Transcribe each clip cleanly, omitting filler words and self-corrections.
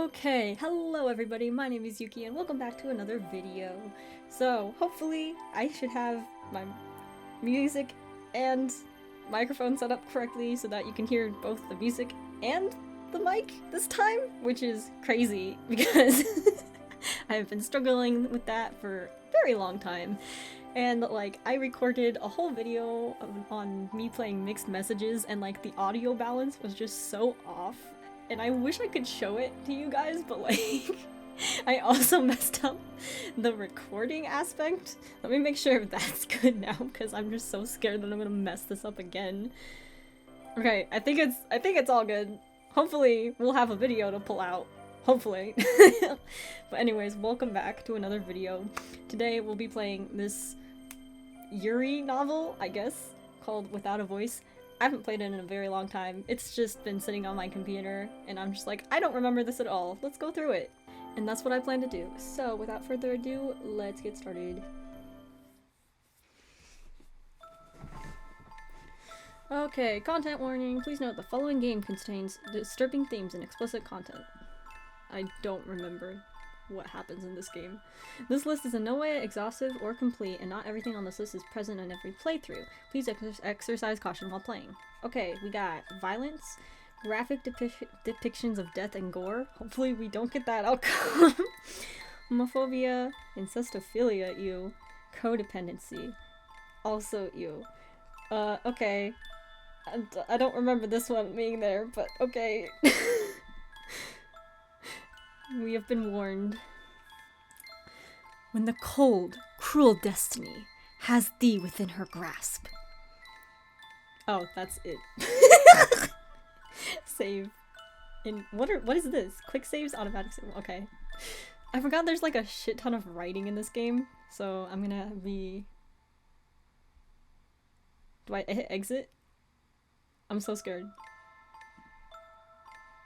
Okay, hello everybody, my name is Yuki and welcome back to another video. So, hopefully I should have my music and microphone set up correctly so that you can hear both the music and the mic this time, which is crazy because I have been struggling with that for a very long time. And like, I recorded a whole video on me playing Mixed Messages and like the audio balance was just so off. And I wish I could show it to you guys, but like, I also messed up the recording aspect. Let me make sure if that's good now, because I'm just so scared that I'm gonna mess this up again. Okay, I think it's all good. Hopefully, we'll have a video to pull out. Hopefully. But anyways, welcome back to another video. Today we'll be playing this Yuri novel, I guess, called Without a Voice. I haven't played it in a very long time. It's just been sitting on my computer, and I'm just like, I don't remember this at all. Let's go through it. And that's what I plan to do. So, without further ado, let's get started. Okay, content warning. Please note the following game contains disturbing themes and explicit content. I don't remember what happens in this game. This list is in no way exhaustive or complete, and not everything on this list is present in every playthrough. Please exercise caution while playing. Okay, we got violence, graphic depictions of death and gore. Hopefully we don't get that outcome. Homophobia, incestophilia, ew. Codependency, also ew. Okay. I don't remember this one being there, but okay. We have been warned. When the cold, cruel destiny has thee within her grasp. Oh, that's it. Save. What is this? Quick saves, automatic save. Okay. I forgot there's like a shit ton of writing in this game, so I'm gonna be... Do I hit exit? I'm so scared.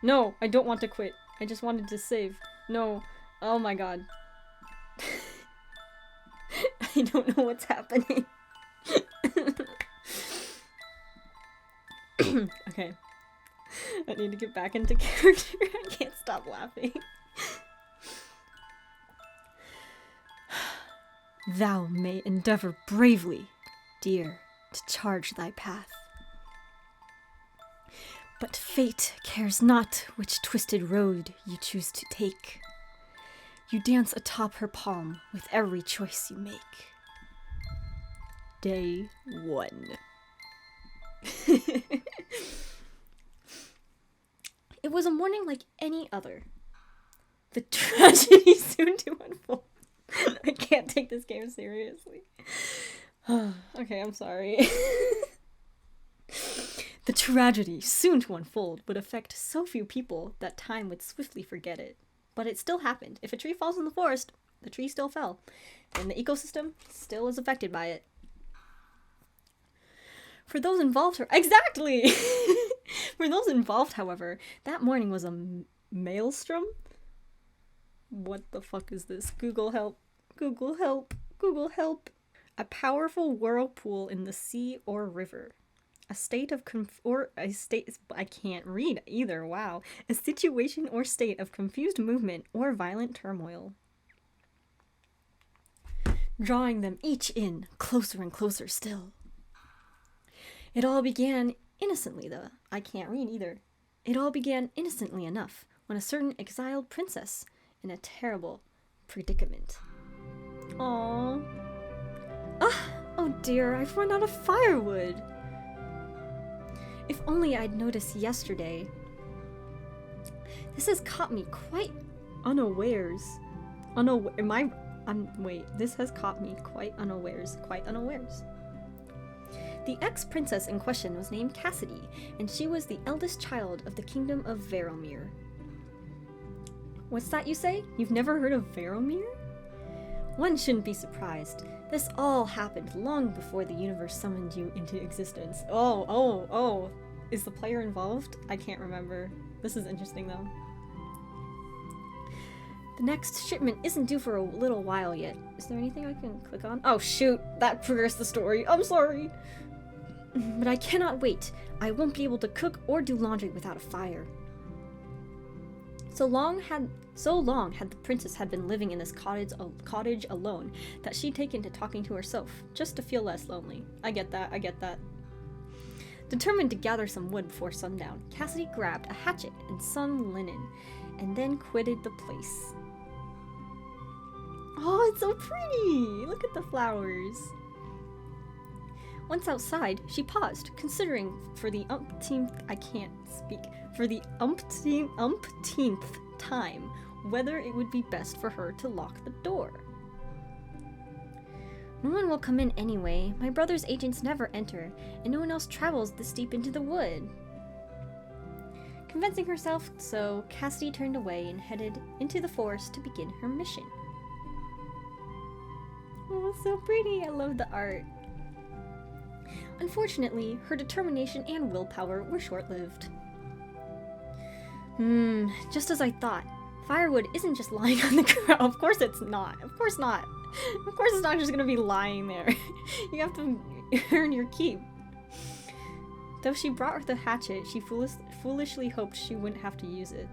No, I don't want to quit. I just wanted to save. No. Oh my god. I don't know what's happening. Okay. I need to get back into character. I can't stop laughing. Thou may endeavor bravely, dear, to charge thy path. But fate cares not which twisted road you choose to take. You dance atop her palm with every choice you make. Day 1. It was a morning like any other. The tragedy soon to unfold. I can't take this game seriously. Okay, I'm sorry. The tragedy soon to unfold would affect so few people that time would swiftly forget it. But it still happened. If a tree falls in the forest, the tree still fell. And the ecosystem still is affected by it. For those involved... Exactly! For those involved, however, that morning was a maelstrom? What the fuck is this? Google help. Google help. Google help. A powerful whirlpool in the sea or river. A state of I can't read either, wow. A situation or state of confused movement or violent turmoil. Drawing them each in, closer and closer still. It all began innocently, though. I can't read either. It all began innocently enough when a certain exiled princess in a terrible predicament. Aww. Oh dear, I've run out of firewood. If only I'd noticed yesterday. This has caught me quite unawares. Wait, this has caught me quite unawares. The ex-princess in question was named Cassidy, and she was the eldest child of the kingdom of Veromir. What's that you say? You've never heard of Veromir? One shouldn't be surprised. This all happened long before the universe summoned you into existence. Oh. Is the player involved? I can't remember. This is interesting though. The next shipment isn't due for a little while yet. Is there anything I can click on? Oh shoot, that progressed the story. I'm sorry. But I cannot wait. I won't be able to cook or do laundry without a fire. So long had the princess had been living in this cottage alone that she'd taken to talking to herself, just to feel less lonely. I get that. Determined to gather some wood before sundown, Cassidy grabbed a hatchet and some linen, and then quitted the place. Oh, it's so pretty! Look at the flowers! Once outside, she paused, considering for the umpteenth time whether it would be best for her to lock the door. No one will come in anyway. My brother's agents never enter, and no one else travels this deep into the wood. Convincing herself so, Cassidy turned away and headed into the forest to begin her mission. Oh, it's so pretty. I love the art. Unfortunately, her determination and willpower were short-lived. Just as I thought. Firewood isn't just lying on the ground. Of course it's not. Of course not. Of course it's not just gonna be lying there. You have to earn your keep. Though she brought her the hatchet, she foolishly hoped she wouldn't have to use it.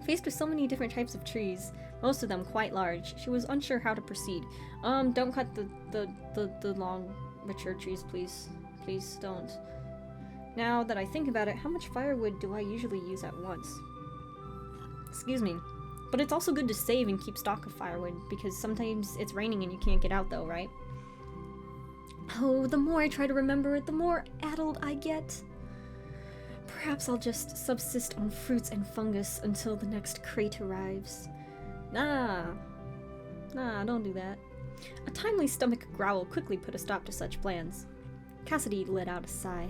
Faced with so many different types of trees, most of them quite large, she was unsure how to proceed. Don't cut the long, mature trees, please. Please don't. Now that I think about it, how much firewood do I usually use at once? Excuse me. But it's also good to save and keep stock of firewood, because sometimes it's raining and you can't get out though, right? Oh, the more I try to remember it, the more addled I get. Perhaps I'll just subsist on fruits and fungus until the next crate arrives. Nah, don't do that. A timely stomach growl quickly put a stop to such plans. Cassidy let out a sigh.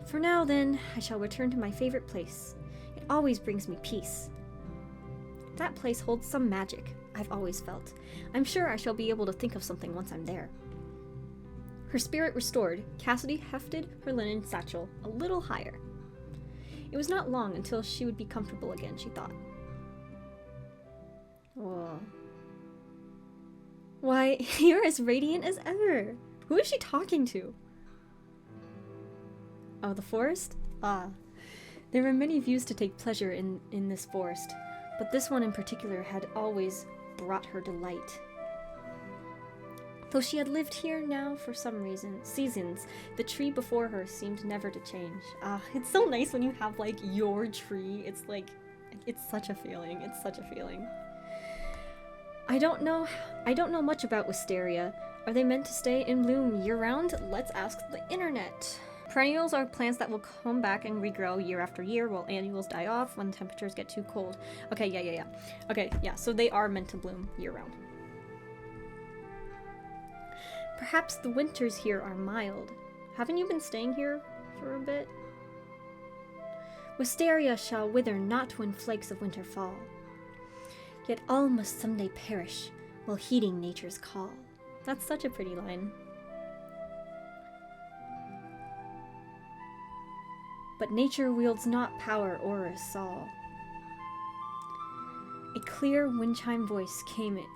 For now, then, I shall return to my favorite place. It always brings me peace. That place holds some magic, I've always felt. I'm sure I shall be able to think of something once I'm there. Her spirit restored, Cassidy hefted her linen satchel a little higher. It was not long until she would be comfortable again, she thought. Whoa. Why, you're as radiant as ever. Who is she talking to? Oh, the forest? Ah. There were many views to take pleasure in this forest, but this one in particular had always brought her delight. Though she had lived here now for some seasons, the tree before her seemed never to change. Ah, it's so nice when you have, like, your tree. It's like, it's such a feeling. It's such a feeling. I don't know much about wisteria. Are they meant to stay in bloom year-round? Let's ask the internet. Perennials are plants that will come back and regrow year after year, while annuals die off when temperatures get too cold. Okay, yeah. Okay, yeah, so they are meant to bloom year-round. Perhaps the winters here are mild. Haven't you been staying here for a bit? Wisteria shall wither not when flakes of winter fall. Yet all must someday perish, while heeding nature's call. That's such a pretty line. But nature wields not power o'er us all. A clear wind chime voice came in.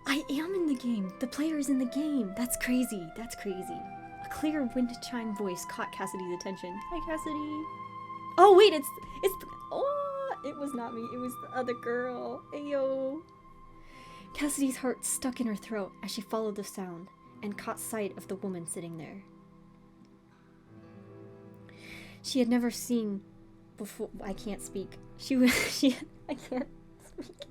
I am in the game! The player is in the game! That's crazy! That's crazy. A clear wind chime voice caught Cassidy's attention. Hi, Cassidy! Oh, wait, oh, it was not me. It was the other girl. Ayo. Cassidy's heart stuck in her throat as she followed the sound and caught sight of the woman sitting there. She had never seen before. I can't speak. I can't speak.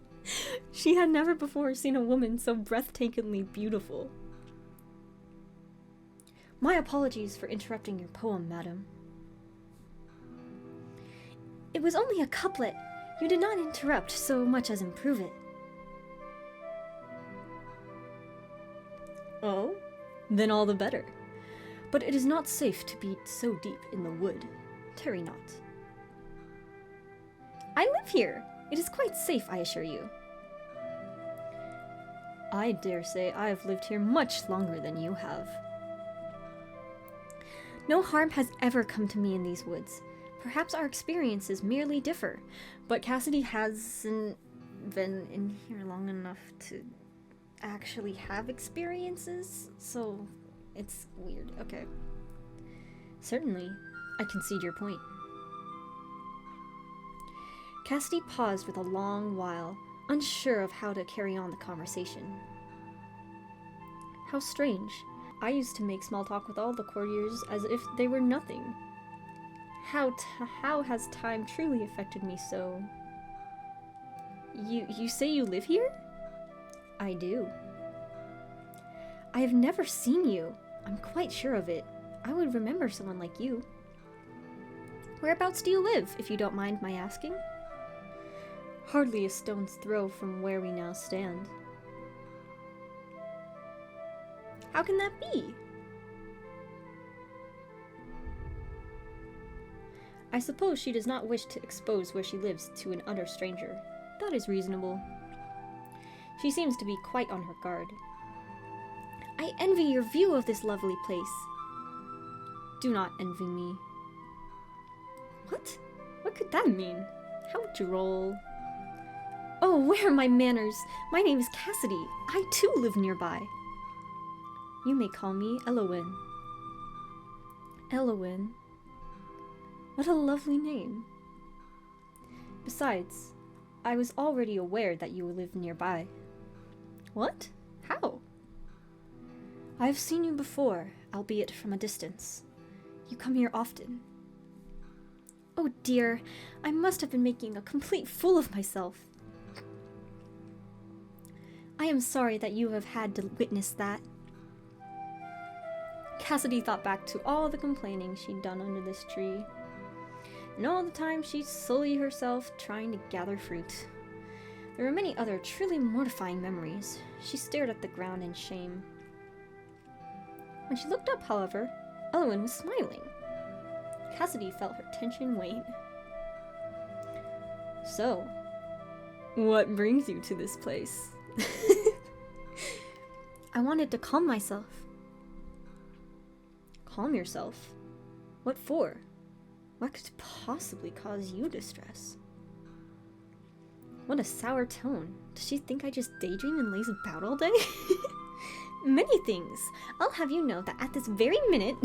She had never before seen a woman so breathtakingly beautiful. My apologies for interrupting your poem, madam. It was only a couplet. You did not interrupt so much as improve it. Oh? Then all the better. But it is not safe to be so deep in the wood. Tarry not. I live here. It is quite safe, I assure you. I dare say I have lived here much longer than you have. No harm has ever come to me in these woods. Perhaps our experiences merely differ, but Cassidy hasn't been in here long enough to actually have experiences, so it's weird. Okay. Certainly, I concede your point. Cassidy paused with a long while, unsure of how to carry on the conversation. How strange. I used to make small talk with all the courtiers as if they were nothing. How has time truly affected me so? You say you live here? I do. I have never seen you. I'm quite sure of it. I would remember someone like you. Whereabouts do you live, if you don't mind my asking? Hardly a stone's throw from where we now stand. How can that be? I suppose she does not wish to expose where she lives to an utter stranger. That is reasonable. She seems to be quite on her guard. I envy your view of this lovely place. Do not envy me. What? What could that mean? How droll. Oh, where are my manners? My name is Cassidy. I too live nearby. You may call me Elowyn. Elowyn? What a lovely name. Besides, I was already aware that you live nearby. What? How? I have seen you before, albeit from a distance. You come here often. Oh dear, I must have been making a complete fool of myself. I am sorry that you have had to witness that. Cassidy thought back to all the complaining she'd done under this tree, and all the time she'd sully herself trying to gather fruit. There were many other truly mortifying memories. She stared at the ground in shame. When she looked up, however, Elowyn was smiling. Cassidy felt her tension wane. So, what brings you to this place? I wanted to calm myself. Calm yourself? What for? What could possibly cause you distress? What a sour tone. Does she think I just daydream and laze about all day? Many things. I'll have you know that at this very minute,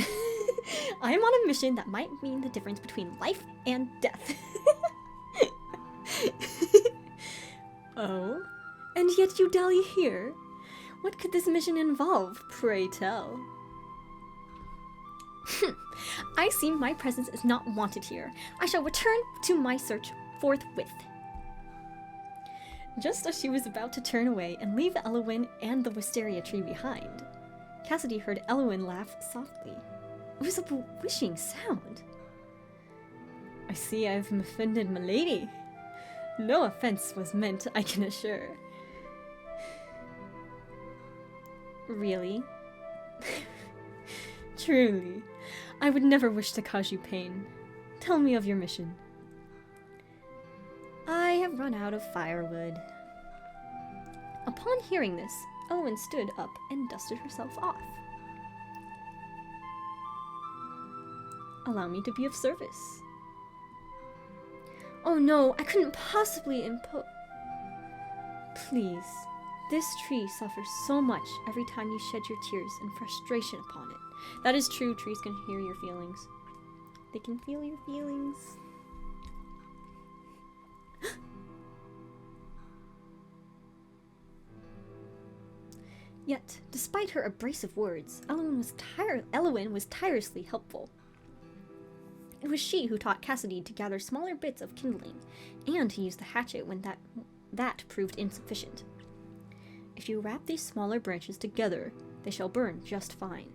I am on a mission that might mean the difference between life and death. Oh? And yet you dally here? What could this mission involve, pray tell? I see my presence is not wanted here. I shall return to my search forthwith. Just as she was about to turn away and leave Elowyn and the wisteria tree behind, Cassidy heard Elowyn laugh softly. It was a bewitching sound. I see I've offended m'lady. No offense was meant, I can assure. Really? Truly, I would never wish to cause you pain. Tell me of your mission. I have run out of firewood. Upon hearing this, Elowyn stood up and dusted herself off. Allow me to be of service. Oh no, I couldn't possibly Please, this tree suffers so much every time you shed your tears and frustration upon it. That is true, trees can hear your feelings. They can feel your feelings. Yet, despite her abrasive words, Elowyn was tirelessly helpful. It was she who taught Cassidy to gather smaller bits of kindling, and to use the hatchet when that proved insufficient. If you wrap these smaller branches together, they shall burn just fine.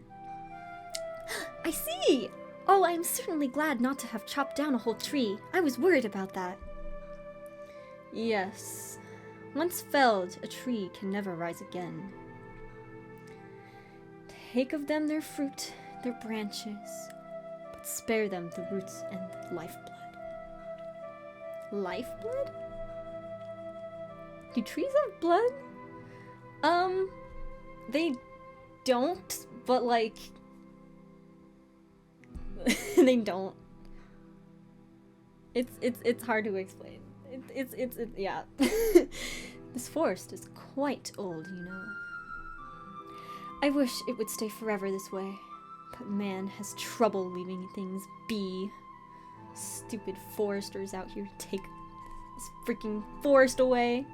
I see! Oh, I am certainly glad not to have chopped down a whole tree. I was worried about that. Yes. Once felled, a tree can never rise again. Take of them their fruit, their branches, but spare them the roots and lifeblood. Lifeblood? Do trees have blood? They don't, but like... they don't. It's hard to explain. Yeah. This forest is quite old, you know. I wish it would stay forever this way, but man has trouble leaving things be. Stupid foresters out here take this freaking forest away.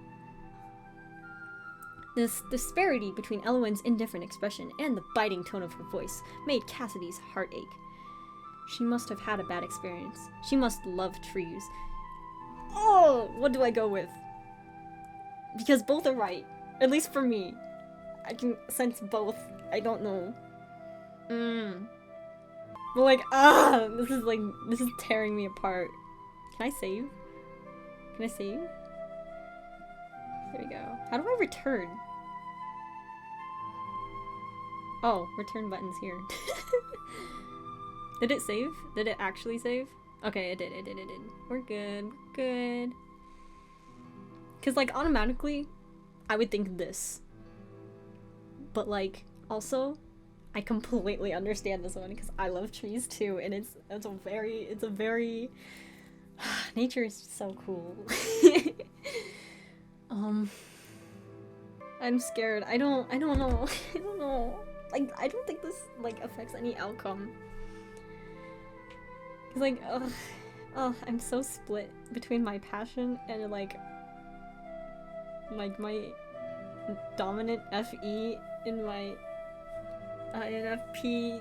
This disparity between Elowen's indifferent expression and the biting tone of her voice made Cassidy's heart ache. She must have had a bad experience. She must love trees. Oh, what do I go with? Because both are right. At least for me. I can sense both. I don't know. But like, this is tearing me apart. Can I save? Can I save? There we go. How do I return? Oh, return button's here. Did it save? Did it actually save? Okay, it did. We're good. Good. Because, like, automatically, I would think this. But, like, also, I completely understand this one because I love trees too, and it's a very nature is so cool. I'm scared. I don't know. I don't know. Like, I don't think this, like, affects any outcome. Cause, like, I'm so split between my passion and, like my dominant FE in my INFP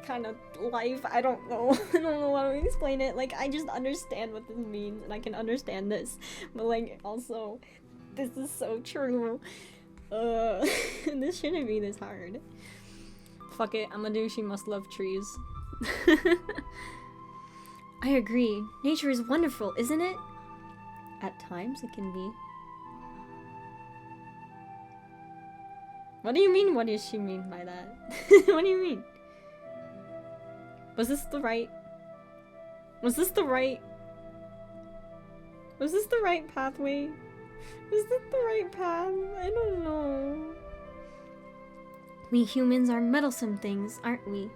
kind of life. I don't know. I don't know how to explain it. Like, I just understand what this means, and I can understand this. But, like, also, this is so true. This shouldn't be this hard. Fuck it, I'm gonna do She Must Love Trees. I agree. Nature is wonderful, isn't it? At times it can be. What do you mean, what does she mean by that? What do you mean? Was this the right pathway? Was this the right path? I don't know. We humans are meddlesome things, aren't we?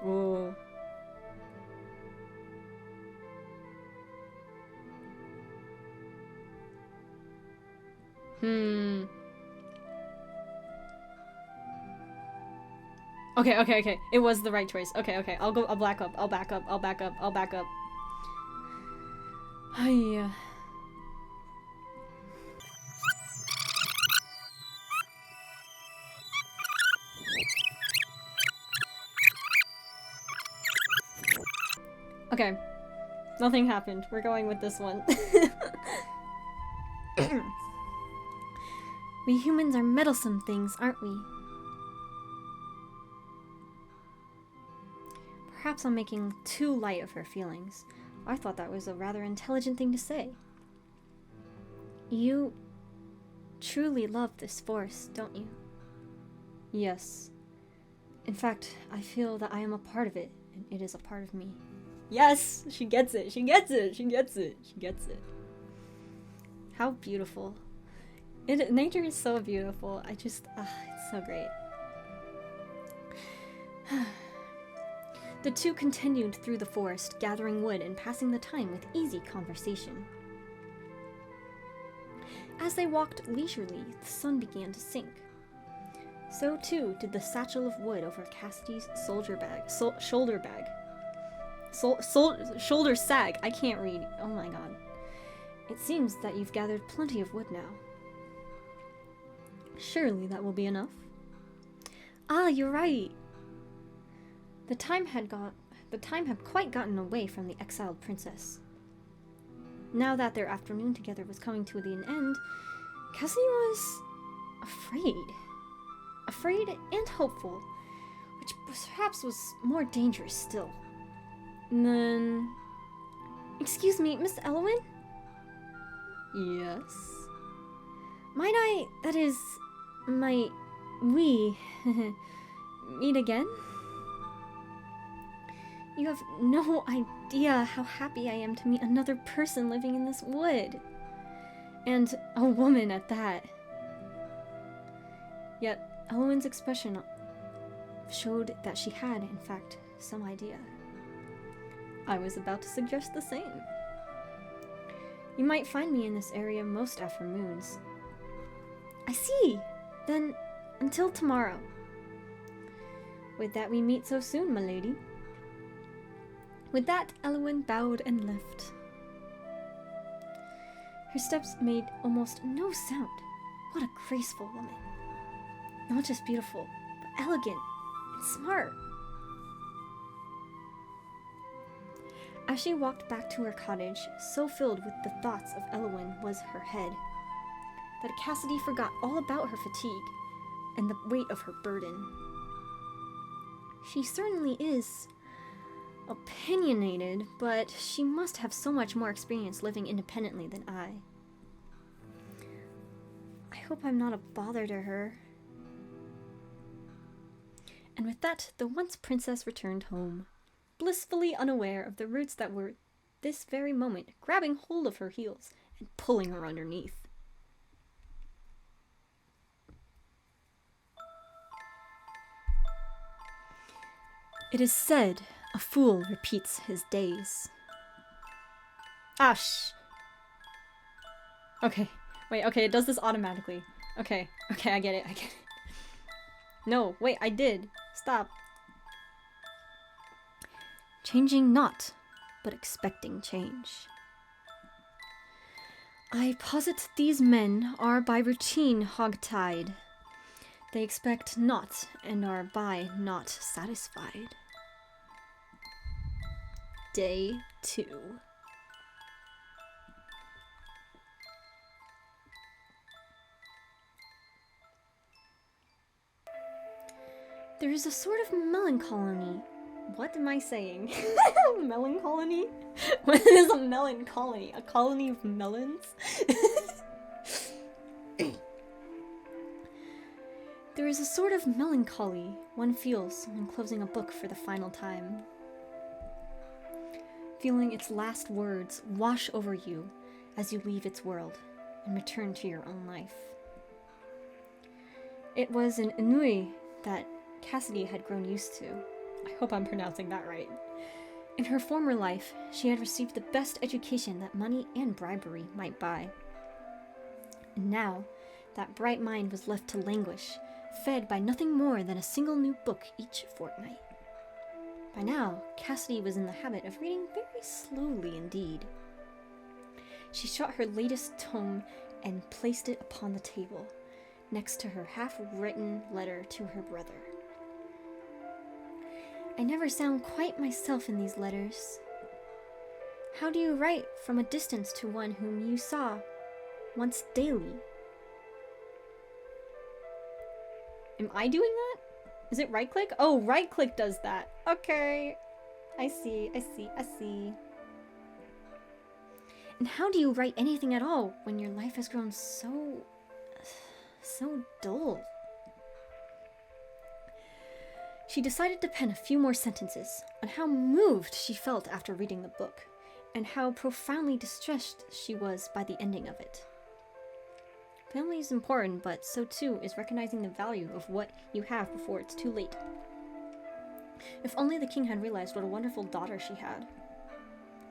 Oh. Okay. It was the right choice. Okay. I'll back up. Hiya. Okay. Nothing happened. We're going with this one. We humans are meddlesome things, aren't we? Perhaps I'm making too light of her feelings. I thought that was a rather intelligent thing to say. You truly love this forest, don't you? Yes. In fact, I feel that I am a part of it, and it is a part of me. Yes! She gets it! How beautiful. Nature is so beautiful. It's so great. The two continued through the forest, gathering wood and passing the time with easy conversation. As they walked leisurely, the sun began to sink. So too did the satchel of wood over Cassidy's shoulder sag. I can't read. Oh my god. It seems that you've gathered plenty of wood now. Surely that will be enough. Ah, you're right. The time had quite gotten away from the exiled princess. Now that their afternoon together was coming to an end, Cassidy was afraid and hopeful, which perhaps was more dangerous still. And then... Excuse me, Miss Elowen? Yes? Might I, that is, might we meet again? You have no idea how happy I am to meet another person living in this wood. And a woman at that. Yet, Elowen's expression showed that she had, in fact, some idea. I was about to suggest the same. You might find me in this area most afternoons. I see! Then, until tomorrow. Would that we meet so soon, my lady? With that, Elowen bowed and left. Her steps made almost no sound. What a graceful woman. Not just beautiful, but elegant and smart. As she walked back to her cottage, so filled with the thoughts of Eowyn was her head, that Cassidy forgot all about her fatigue and the weight of her burden. She certainly is opinionated, but she must have so much more experience living independently than I. I hope I'm not a bother to her. And with that, the once princess returned home, blissfully unaware of the roots that were, this very moment, grabbing hold of her heels and pulling her underneath. It is said, a fool repeats his days. Ah, Okay, wait, okay, it does this automatically. Okay, I get it. No, wait, I did. Stop. Changing not, but expecting change. I posit these men are by routine hog-tied. They expect not, and are by not satisfied. Day 2. There is a sort of melancholy. What am I saying? Melancholy? What is a melon colony? A colony of melons? There is a sort of melancholy one feels when closing a book for the final time. Feeling its last words wash over you as you leave its world and return to your own life. It was an ennui that Cassidy had grown used to. I hope I'm pronouncing that right. In her former life, she had received the best education that money and bribery might buy. And now, that bright mind was left to languish, fed by nothing more than a single new book each fortnight. By now, Cassidy was in the habit of reading very slowly indeed. She shut her latest tome and placed it upon the table, next to her half-written letter to her brother. I never sound quite myself in these letters. How do you write from a distance to one whom you saw once daily? Am I doing that? Is it right click? Oh, right click does that. Okay. I see. And how do you write anything at all when your life has grown so dull? She decided to pen a few more sentences on how moved she felt after reading the book, and how profoundly distressed she was by the ending of it. Family is important, but so too is recognizing the value of what you have before it's too late. If only the king had realized what a wonderful daughter she had.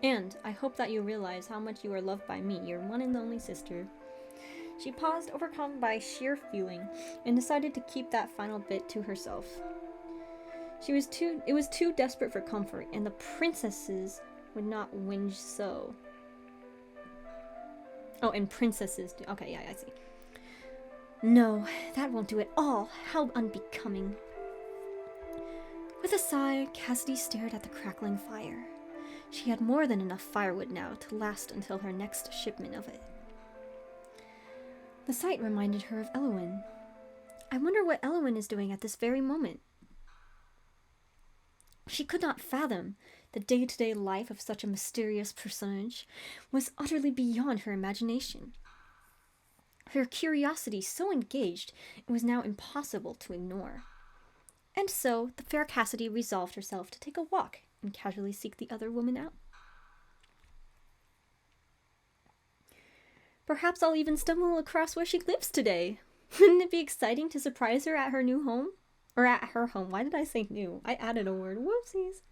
And I hope that you realize how much you are loved by me, your one and only sister. She paused, overcome by sheer feeling, and decided to keep that final bit to herself. It was too desperate for comfort, and the princesses would not whinge so. Oh, and princesses do. Okay, yeah, I see. No, that won't do at all. How unbecoming. With a sigh, Cassidy stared at the crackling fire. She had more than enough firewood now to last until her next shipment of it. The sight reminded her of Eowyn. I wonder what Eowyn is doing at this very moment. She could not fathom the day-to-day life of such a mysterious personage was utterly beyond her imagination. Her curiosity so engaged it was now impossible to ignore. And so the fair Cassidy resolved herself to take a walk and casually seek the other woman out. Perhaps I'll even stumble across where she lives today. Wouldn't it be exciting to surprise her at her new home? Or at her home. Why did I say new? I added a word. Whoopsies.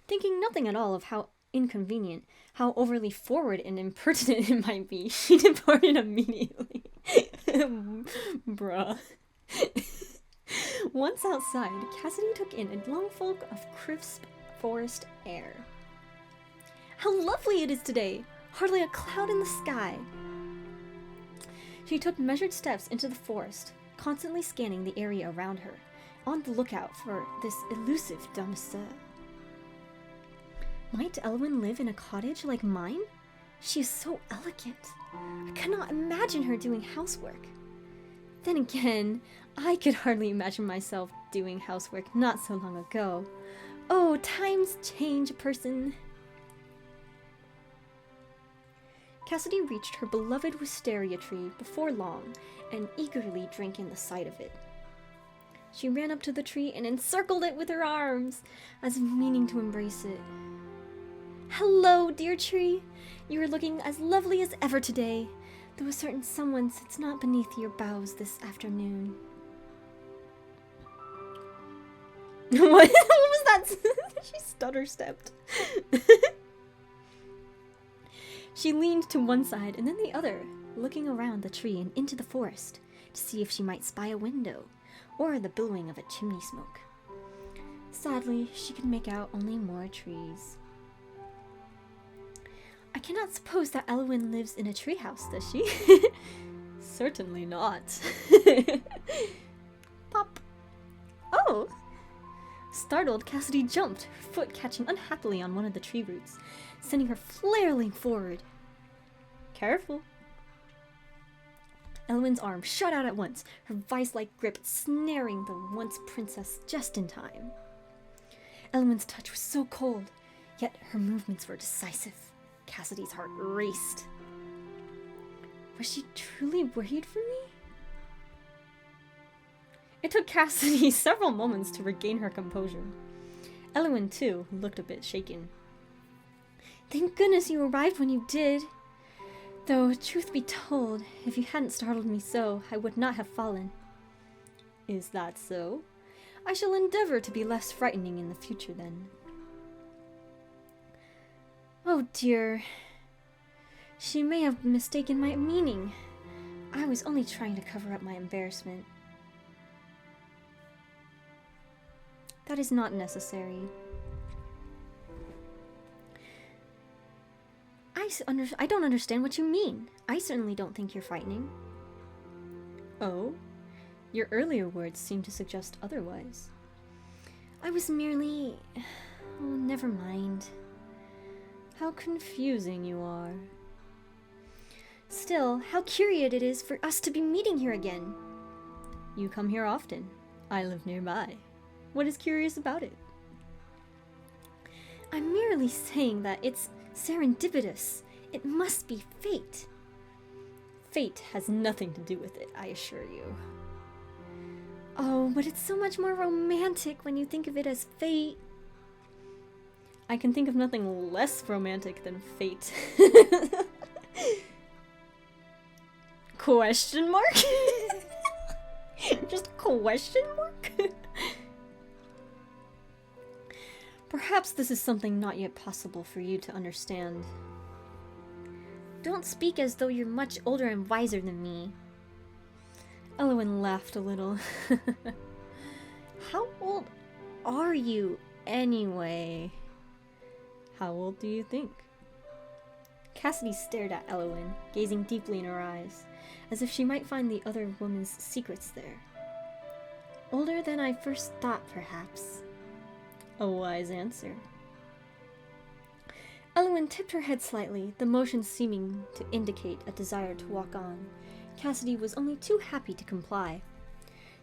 Thinking nothing at all of how inconvenient, how overly forward and impertinent it might be, she departed immediately. Bruh. Once outside, Cassidy took in a lungful of crisp forest air. How lovely it is today! hardly a cloud in the sky. She took measured steps into the forest, constantly scanning the area around her, on the lookout for this elusive demoiselle. Might Elwyn live in a cottage like mine? She is so elegant. I cannot imagine her doing housework. Then again, I could hardly imagine myself doing housework not so long ago. Oh, times change a person. Cassidy reached her beloved wisteria tree before long and eagerly drank in the sight of it. She ran up to the tree and encircled it with her arms, as if meaning to embrace it. Hello, dear tree. You are looking as lovely as ever today, though a certain someone sits not beneath your boughs this afternoon. What was that? She stutter-stepped. She leaned to one side and then the other, looking around the tree and into the forest to see if she might spy a window or the billowing of a chimney smoke. Sadly, she could make out only more trees. I cannot suppose that Elwyn lives in a treehouse, does she? Certainly not. Pop. Oh! Startled, Cassidy jumped, her foot catching unhappily on one of the tree roots, sending her flailing forward. Careful. Elwyn's arm shot out at once, her vice-like grip snaring the once princess just in time. Elwyn's touch was so cold, yet her movements were decisive. Cassidy's heart raced. Was she truly worried for me? It took Cassidy several moments to regain her composure. Elwyn, too, looked a bit shaken. Thank goodness you arrived when you did. Though, truth be told, if you hadn't startled me so, I would not have fallen. Is that so? I shall endeavor to be less frightening in the future, then. Oh dear. She may have mistaken my meaning. I was only trying to cover up my embarrassment. That is not necessary. I don't understand what you mean. I certainly don't think you're frightening. Oh? Your earlier words seem to suggest otherwise. I was merely... Oh, never mind. How confusing you are. Still, how curious it is for us to be meeting here again. You come here often. I live nearby. What is curious about it? I'm merely saying that it's serendipitous. It must be fate. Fate has nothing to do with it, I assure you. Oh, but it's so much more romantic when you think of it as fate. I can think of nothing less romantic than fate. Question mark? Just question mark? Perhaps this is something not yet possible for you to understand. Don't speak as though you're much older and wiser than me. Elwyn laughed a little. How old are you, anyway? How old do you think? Cassidy stared at Elwyn, gazing deeply in her eyes, as if she might find the other woman's secrets there. Older than I first thought, perhaps. A wise answer. Elwyn tipped her head slightly, the motion seeming to indicate a desire to walk on. Cassidy was only too happy to comply.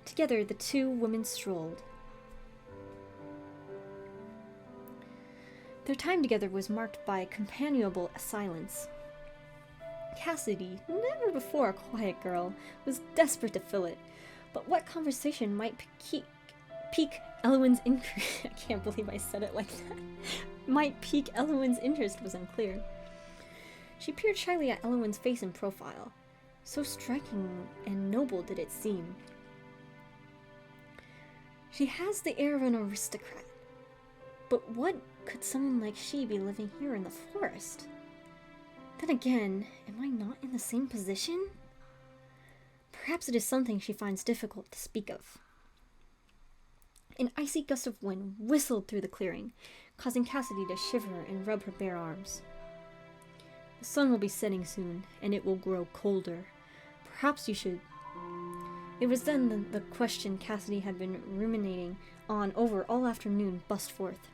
Together, the two women strolled. Their time together was marked by companionable silence. Cassidy, never before a quiet girl, was desperate to fill it, but what conversation might pique Elwyn's interest? I can't believe I said it like that. Might pique Elwyn's interest was unclear. She peered shyly at Elwyn's face in profile. So striking and noble did it seem. She has the air of an aristocrat. But what could someone like she be living here in the forest? Then again, am I not in the same position? Perhaps it is something she finds difficult to speak of. An icy gust of wind whistled through the clearing, causing Cassidy to shiver and rub her bare arms. The The sun will be setting soon, and it will grow colder. Perhaps you should... It was then the question Cassidy had been ruminating on over all afternoon burst forth.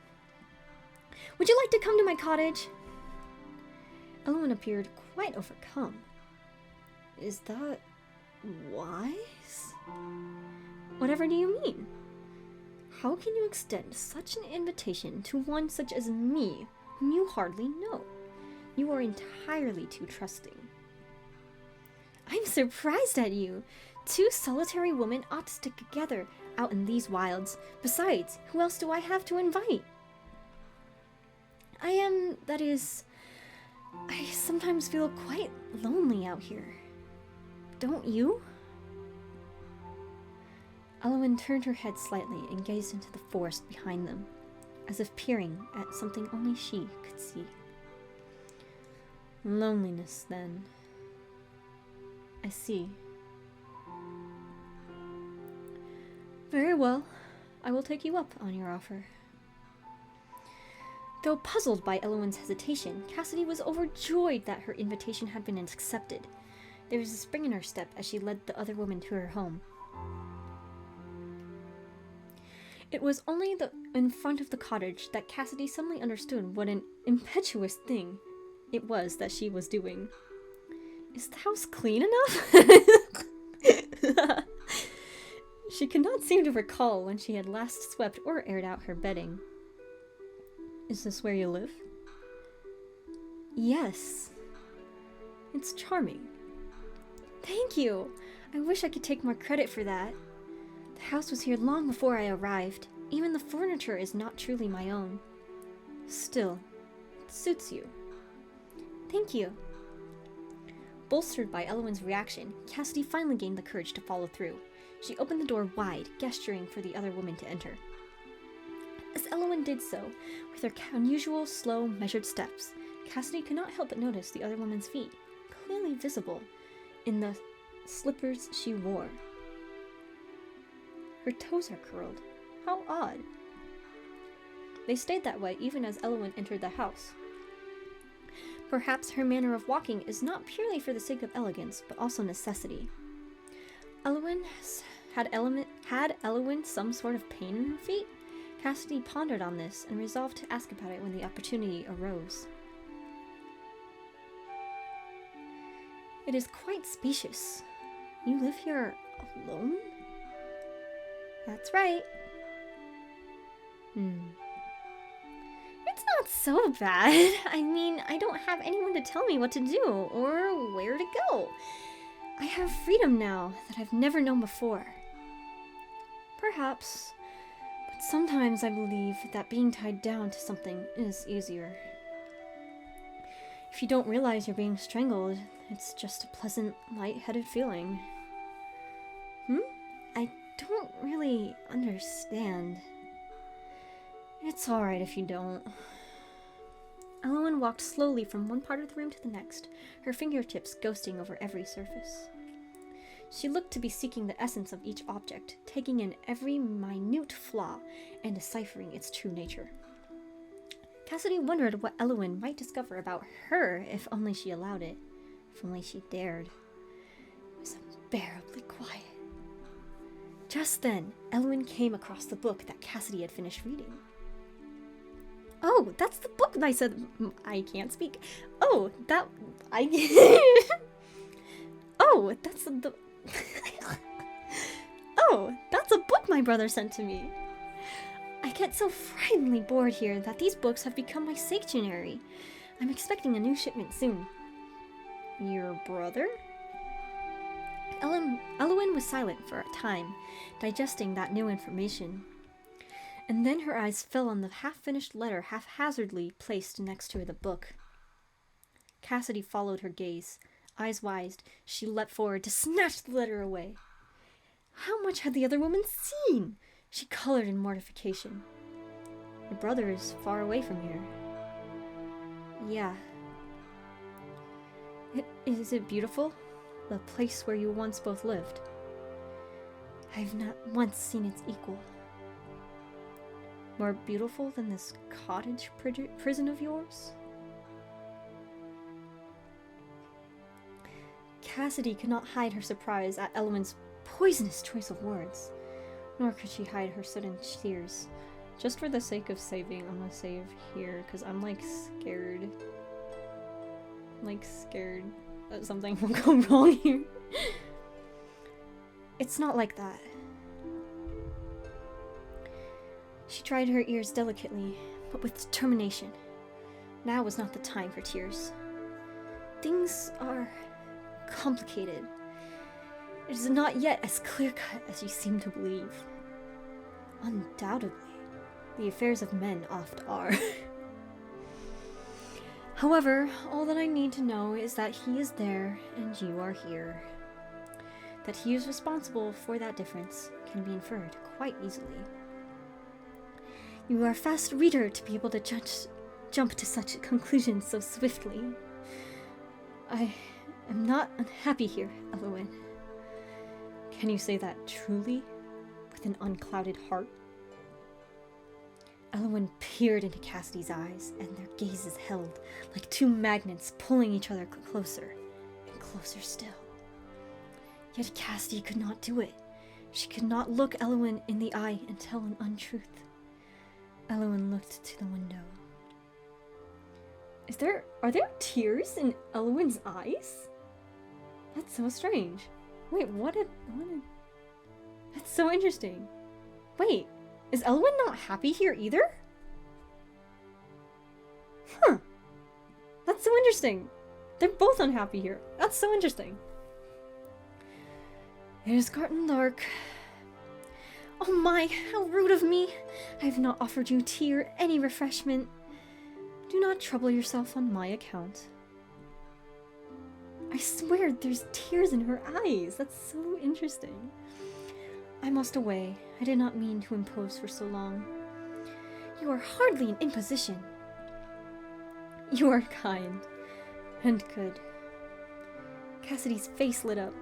Would you like to come to my cottage? Elowen appeared quite overcome. Is that wise? Whatever do you mean? How can you extend such an invitation to one such as me, whom you hardly know? You are entirely too trusting. I'm surprised at you. Two solitary women ought to stick together out in these wilds. Besides, who else do I have to invite? I sometimes feel quite lonely out here. Don't you? Elowen turned her head slightly and gazed into the forest behind them, as if peering at something only she could see. Loneliness, then. I see. Very well. I will take you up on your offer. Though puzzled by Elowen's hesitation, Cassidy was overjoyed that her invitation had been accepted. There was a spring in her step as she led the other woman to her home. It was only in front of the cottage that Cassidy suddenly understood what an impetuous thing it was that she was doing. Is the house clean enough? She could not seem to recall when she had last swept or aired out her bedding. Is this where you live? Yes. It's charming. Thank you. I wish I could take more credit for that. The house was here long before I arrived. Even the furniture is not truly my own. Still, it suits you. Thank you. Bolstered by Elowen's reaction, Cassidy finally gained the courage to follow through. She opened the door wide, gesturing for the other woman to enter. As Elowen did so, with her unusual, slow, measured steps, Cassidy could not help but notice the other woman's feet, clearly visible in the slippers she wore. Her toes are curled. How odd. They stayed that way even as Elowen entered the house. Perhaps her manner of walking is not purely for the sake of elegance, but also necessity. Had Elowen some sort of pain in her feet? Cassidy pondered on this and resolved to ask about it when the opportunity arose. It is quite spacious. You live here alone? That's right. It's not so bad. I mean, I don't have anyone to tell me what to do or where to go. I have freedom now that I've never known before. Perhaps, but sometimes I believe that being tied down to something is easier. If you don't realize you're being strangled, it's just a pleasant, light-headed feeling. I don't really understand. It's alright if you don't. Elowen walked slowly from one part of the room to the next, her fingertips ghosting over every surface. She looked to be seeking the essence of each object, taking in every minute flaw and deciphering its true nature. Cassidy wondered what Elowen might discover about her if only she allowed it, if only she dared. It was unbearably quiet. Just then, Elowen came across the book that Cassidy had finished reading. Oh, that's the book I said... I can't speak. Oh, that... Oh, that's the... Oh, that's a book my brother sent to me. I get so frighteningly bored here that these books have become my sanctuary. I'm expecting a new shipment soon. Your brother? Elowen was silent for a time, digesting that new information. And then her eyes fell on the half-finished letter haphazardly placed next to the book. Cassidy followed her gaze. Eyes wide, she leapt forward to snatch the letter away. How much had the other woman seen? She colored in mortification. Your brother is far away from here. Yeah. Is it beautiful? The place where you once both lived. I've not once seen its equal. More beautiful than this cottage prison of yours? Cassidy could not hide her surprise at Elowen's poisonous choice of words, nor could she hide her sudden tears. Just for the sake of saving, I'm gonna save here, because I'm like scared. Scared that something will go wrong here. It's not like that. She dried her ears delicately, but with determination. Now was not the time for tears. Things are complicated. It is not yet as clear-cut as you seem to believe. Undoubtedly, the affairs of men oft are. However, all that I need to know is that he is there and you are here. That he is responsible for that difference can be inferred quite easily. You are a fast reader to be able to jump to such conclusions so swiftly. I am not unhappy here, Elowen. Can you say that truly, with an unclouded heart? Elowen peered into Cassidy's eyes, and their gazes held, like two magnets pulling each other closer, and closer still. Yet Cassidy could not do it. She could not look Elowen in the eye and tell an untruth. Elowen looked to the window. Are there tears in Elowen's eyes? That's so strange. Wait, that's so interesting. Wait, is Elowen not happy here either? Huh. That's so interesting. They're both unhappy here. That's so interesting. It is gotten dark. Oh my, how rude of me! I have not offered you tea or any refreshment. Do not trouble yourself on my account. I swear there's tears in her eyes. That's so interesting. I must away. I did not mean to impose for so long. You are hardly an imposition. You are kind and good. Cassidy's face lit up.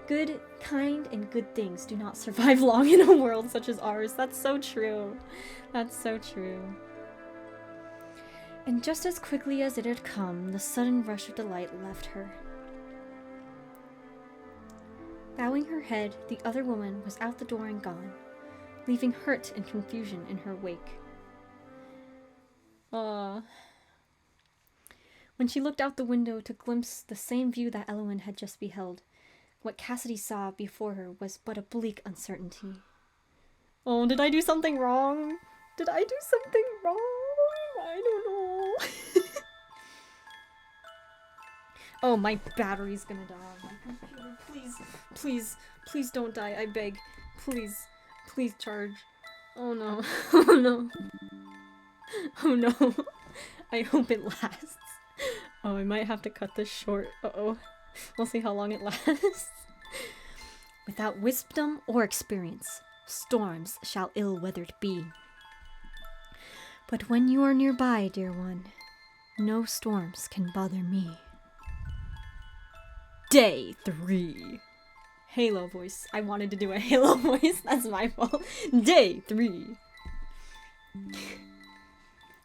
Good, kind, and good things do not survive long in a world such as ours. That's so true. That's so true. And just as quickly as it had come, the sudden rush of delight left her. Bowing her head, the other woman was out the door and gone, leaving hurt and confusion in her wake. When she looked out the window to glimpse the same view that Elowen had just beheld, what Cassidy saw before her was but a bleak uncertainty. Oh, did I do something wrong? Did I do something wrong? I don't know. Oh, my battery's gonna die. My computer, please don't die. I beg. Please charge. Oh no. Oh no. Oh no. I hope it lasts. Oh, I might have to cut this short. Uh-oh. We'll see how long it lasts. Without wisdom or experience, storms shall ill-weathered be. But when you are nearby, dear one, no storms can bother me. Day 3. Halo voice. I wanted to do a Halo voice. That's my fault. Day 3.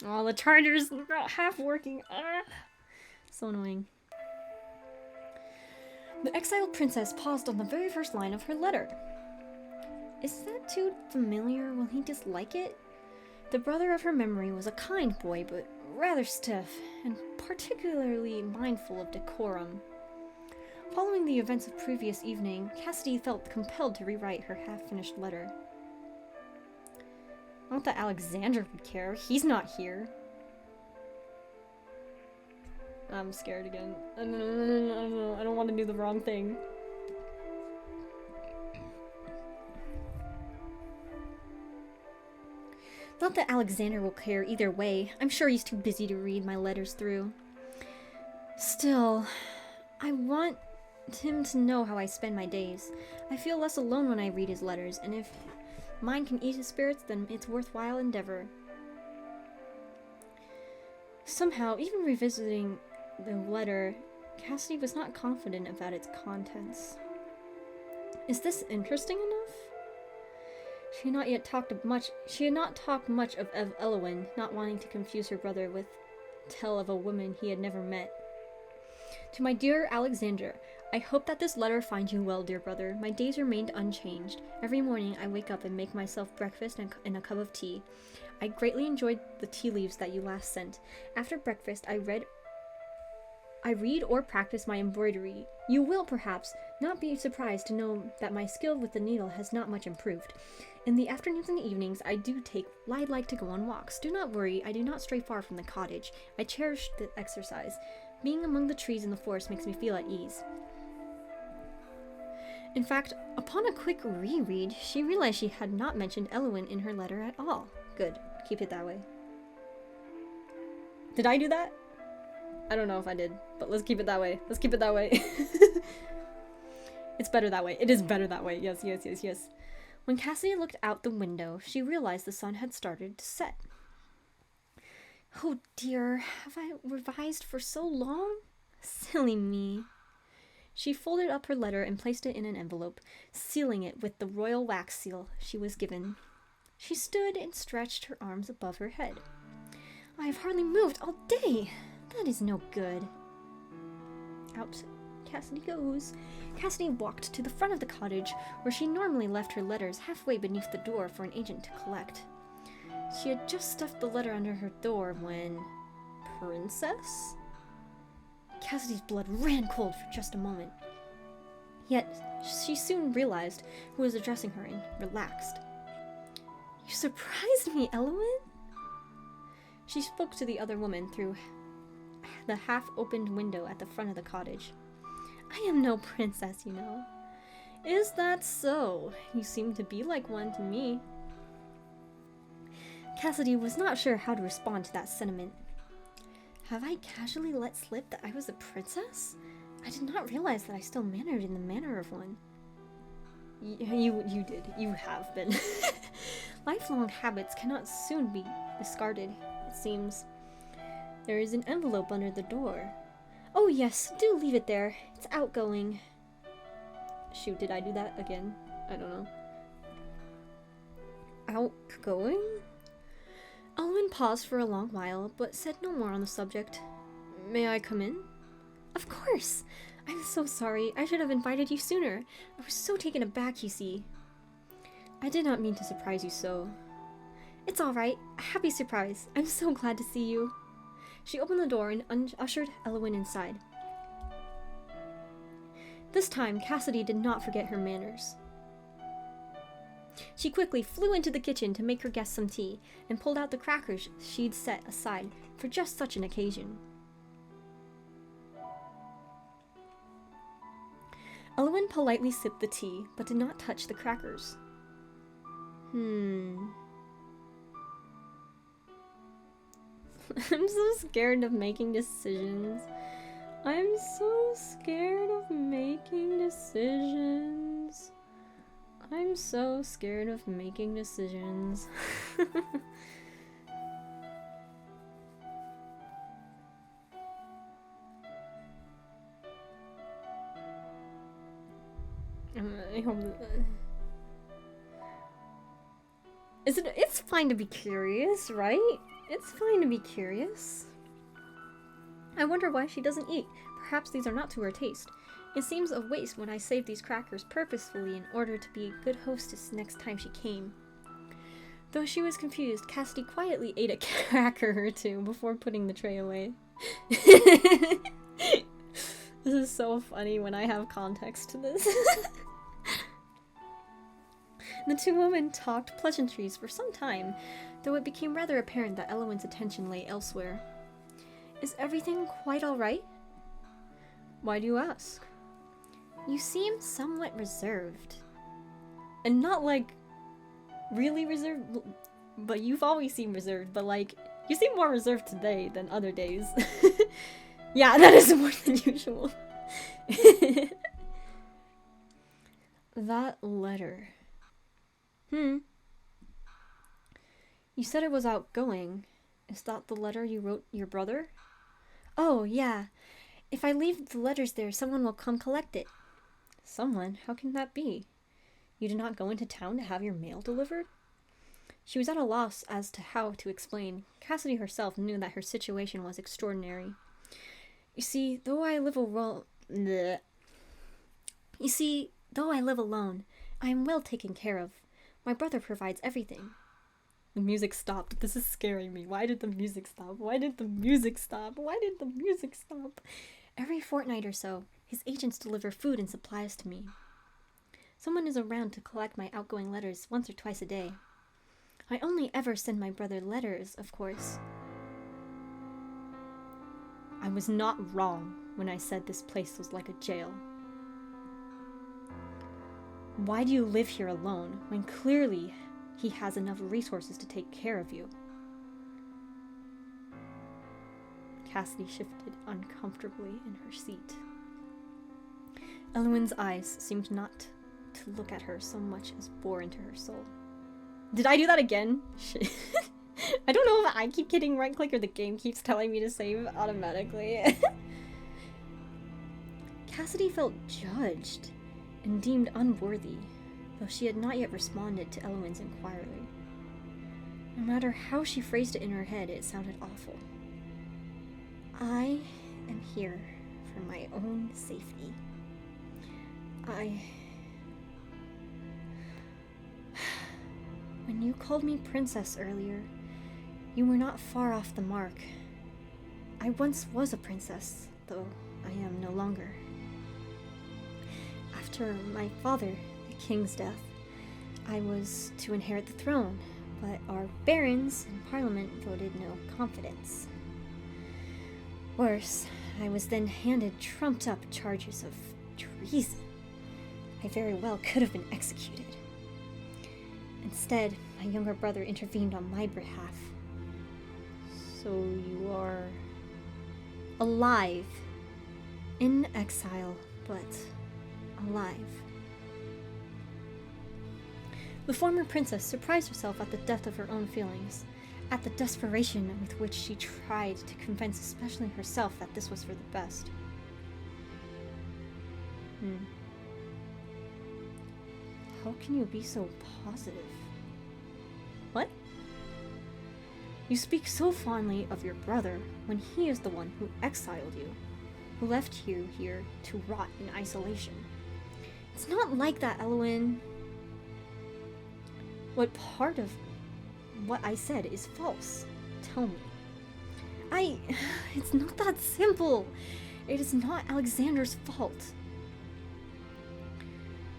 Oh, the charger's not half working. So annoying. The exiled princess paused on the very first line of her letter. Is that too familiar? Will he dislike it? The brother of her memory was a kind boy, but rather stiff, and particularly mindful of decorum. Following the events of previous evening, Cassidy felt compelled to rewrite her half-finished letter. Not that Alexander would care. He's not here. I'm scared again. I don't want to do the wrong thing. Not that Alexander will care either way. I'm sure he's too busy to read my letters through. Still, I want him to know how I spend my days. I feel less alone when I read his letters, and if mine can ease his spirits, then it's worthwhile endeavor. Somehow, even revisiting the letter, Cassidy was not confident about its contents. Is this interesting enough? She had not talked much of Elowen, not wanting to confuse her brother with tale of a woman he had never met. To my dear Alexander, I hope that this letter finds you well, dear brother. My days remained unchanged. Every morning I wake up and make myself breakfast and a cup of tea. I greatly enjoyed the tea leaves that you last sent. After breakfast, I read or practice my embroidery. You will, perhaps, not be surprised to know that my skill with the needle has not much improved. In the afternoons and evenings, I like to go on walks. Do not worry, I do not stray far from the cottage. I cherish the exercise. Being among the trees in the forest makes me feel at ease. In fact, upon a quick reread, she realized she had not mentioned Elwyn in her letter at all. Good. Keep it that way. Did I do that? I don't know if I did, but let's keep it that way. Let's keep it that way. It's better that way. It is better that way. Yes, yes, yes, yes. When Cassidy looked out the window, she realized the sun had started to set. Oh dear, have I revised for so long? Silly me. She folded up her letter and placed it in an envelope, sealing it with the royal wax seal she was given. She stood and stretched her arms above her head. I have hardly moved all day. That is no good. Out Cassidy goes. Cassidy walked to the front of the cottage, where she normally left her letters halfway beneath the door for an agent to collect. She had just stuffed the letter under her door when... Princess? Cassidy's blood ran cold for just a moment. Yet, she soon realized who was addressing her and relaxed. You surprised me, Elwyn? She spoke to the other woman through the half-opened window at the front of the cottage. I am no princess, you know. Is that so? You seem to be like one to me. Cassidy was not sure how to respond to that sentiment. Have I casually let slip that I was a princess? I did not realize that I still mannered in the manner of one. You did. You have been. Lifelong habits cannot soon be discarded, it seems. There is an envelope under the door. Oh yes, do leave it there. It's outgoing. Shoot, did I do that again? I don't know. Outgoing? Elwyn paused for a long while, but said no more on the subject. May I come in? Of course! I'm so sorry. I should have invited you sooner. I was so taken aback, you see. I did not mean to surprise you so. It's all right. A happy surprise. I'm so glad to see you. She opened the door and ushered Elwyn inside. This time, Cassidy did not forget her manners. She quickly flew into the kitchen to make her guests some tea, and pulled out the crackers she'd set aside for just such an occasion. Elwyn politely sipped the tea, but did not touch the crackers. I'm so scared of making decisions. I'm so scared of making decisions. I'm so scared of making decisions. I hope it's fine to be curious, right? It's fine to be curious. I wonder why she doesn't eat. Perhaps these are not to her taste. It seems a waste when I saved these crackers purposefully in order to be a good hostess next time she came. Though she was confused, Cassidy quietly ate a cracker or two before putting the tray away. This is so funny when I have context to this. The two women talked pleasantries for some time, though it became rather apparent that Elwyn's attention lay elsewhere. Is everything quite all right? Why do you ask? You seem somewhat reserved. And not like really reserved, but you've always seemed reserved, but like, you seem more reserved today than other days. Yeah, that is more than usual. That letter. You said it was outgoing. Is that the letter you wrote your brother? Oh, yeah. If I leave the letters there, someone will come collect it. Someone? How can that be? You did not go into town to have your mail delivered? She was at a loss as to how to explain. Cassidy herself knew that her situation was extraordinary. You see, though I live alone, I am well taken care of. My brother provides everything. The music stopped. This is scaring me. Why did the music stop? Why did the music stop? Why did the music stop? Every fortnight or so, his agents deliver food and supplies to me. Someone is around to collect my outgoing letters once or twice a day. I only ever send my brother letters, of course. I was not wrong when I said this place was like a jail. Why do you live here alone when clearly he has enough resources to take care of you? Cassidy shifted uncomfortably in her seat. Elowen's eyes seemed not to look at her so much as bore into her soul. Did I do that again? Shit. I don't know if I keep hitting right click or the game keeps telling me to save automatically. Cassidy felt judged and deemed unworthy, though she had not yet responded to Elowen's inquiry. No matter how she phrased it in her head, it sounded awful. I am here for my own safety. When you called me princess earlier, you were not far off the mark. I once was a princess, though I am no longer. After my father, the king's death, I was to inherit the throne, but our barons in parliament voted no confidence. Worse, I was then handed trumped-up charges of treason. I very well could have been executed. Instead, my younger brother intervened on my behalf. So you are alive, in exile, but alive. The former princess surprised herself at the depth of her own feelings, at the desperation with which she tried to convince especially herself that this was for the best. How can you be so positive? What? You speak so fondly of your brother when he is the one who exiled you, who left you here to rot in isolation. It's not like that, Elowen. What part of what I said is false? Tell me. It's not that simple. It is not Alexander's fault.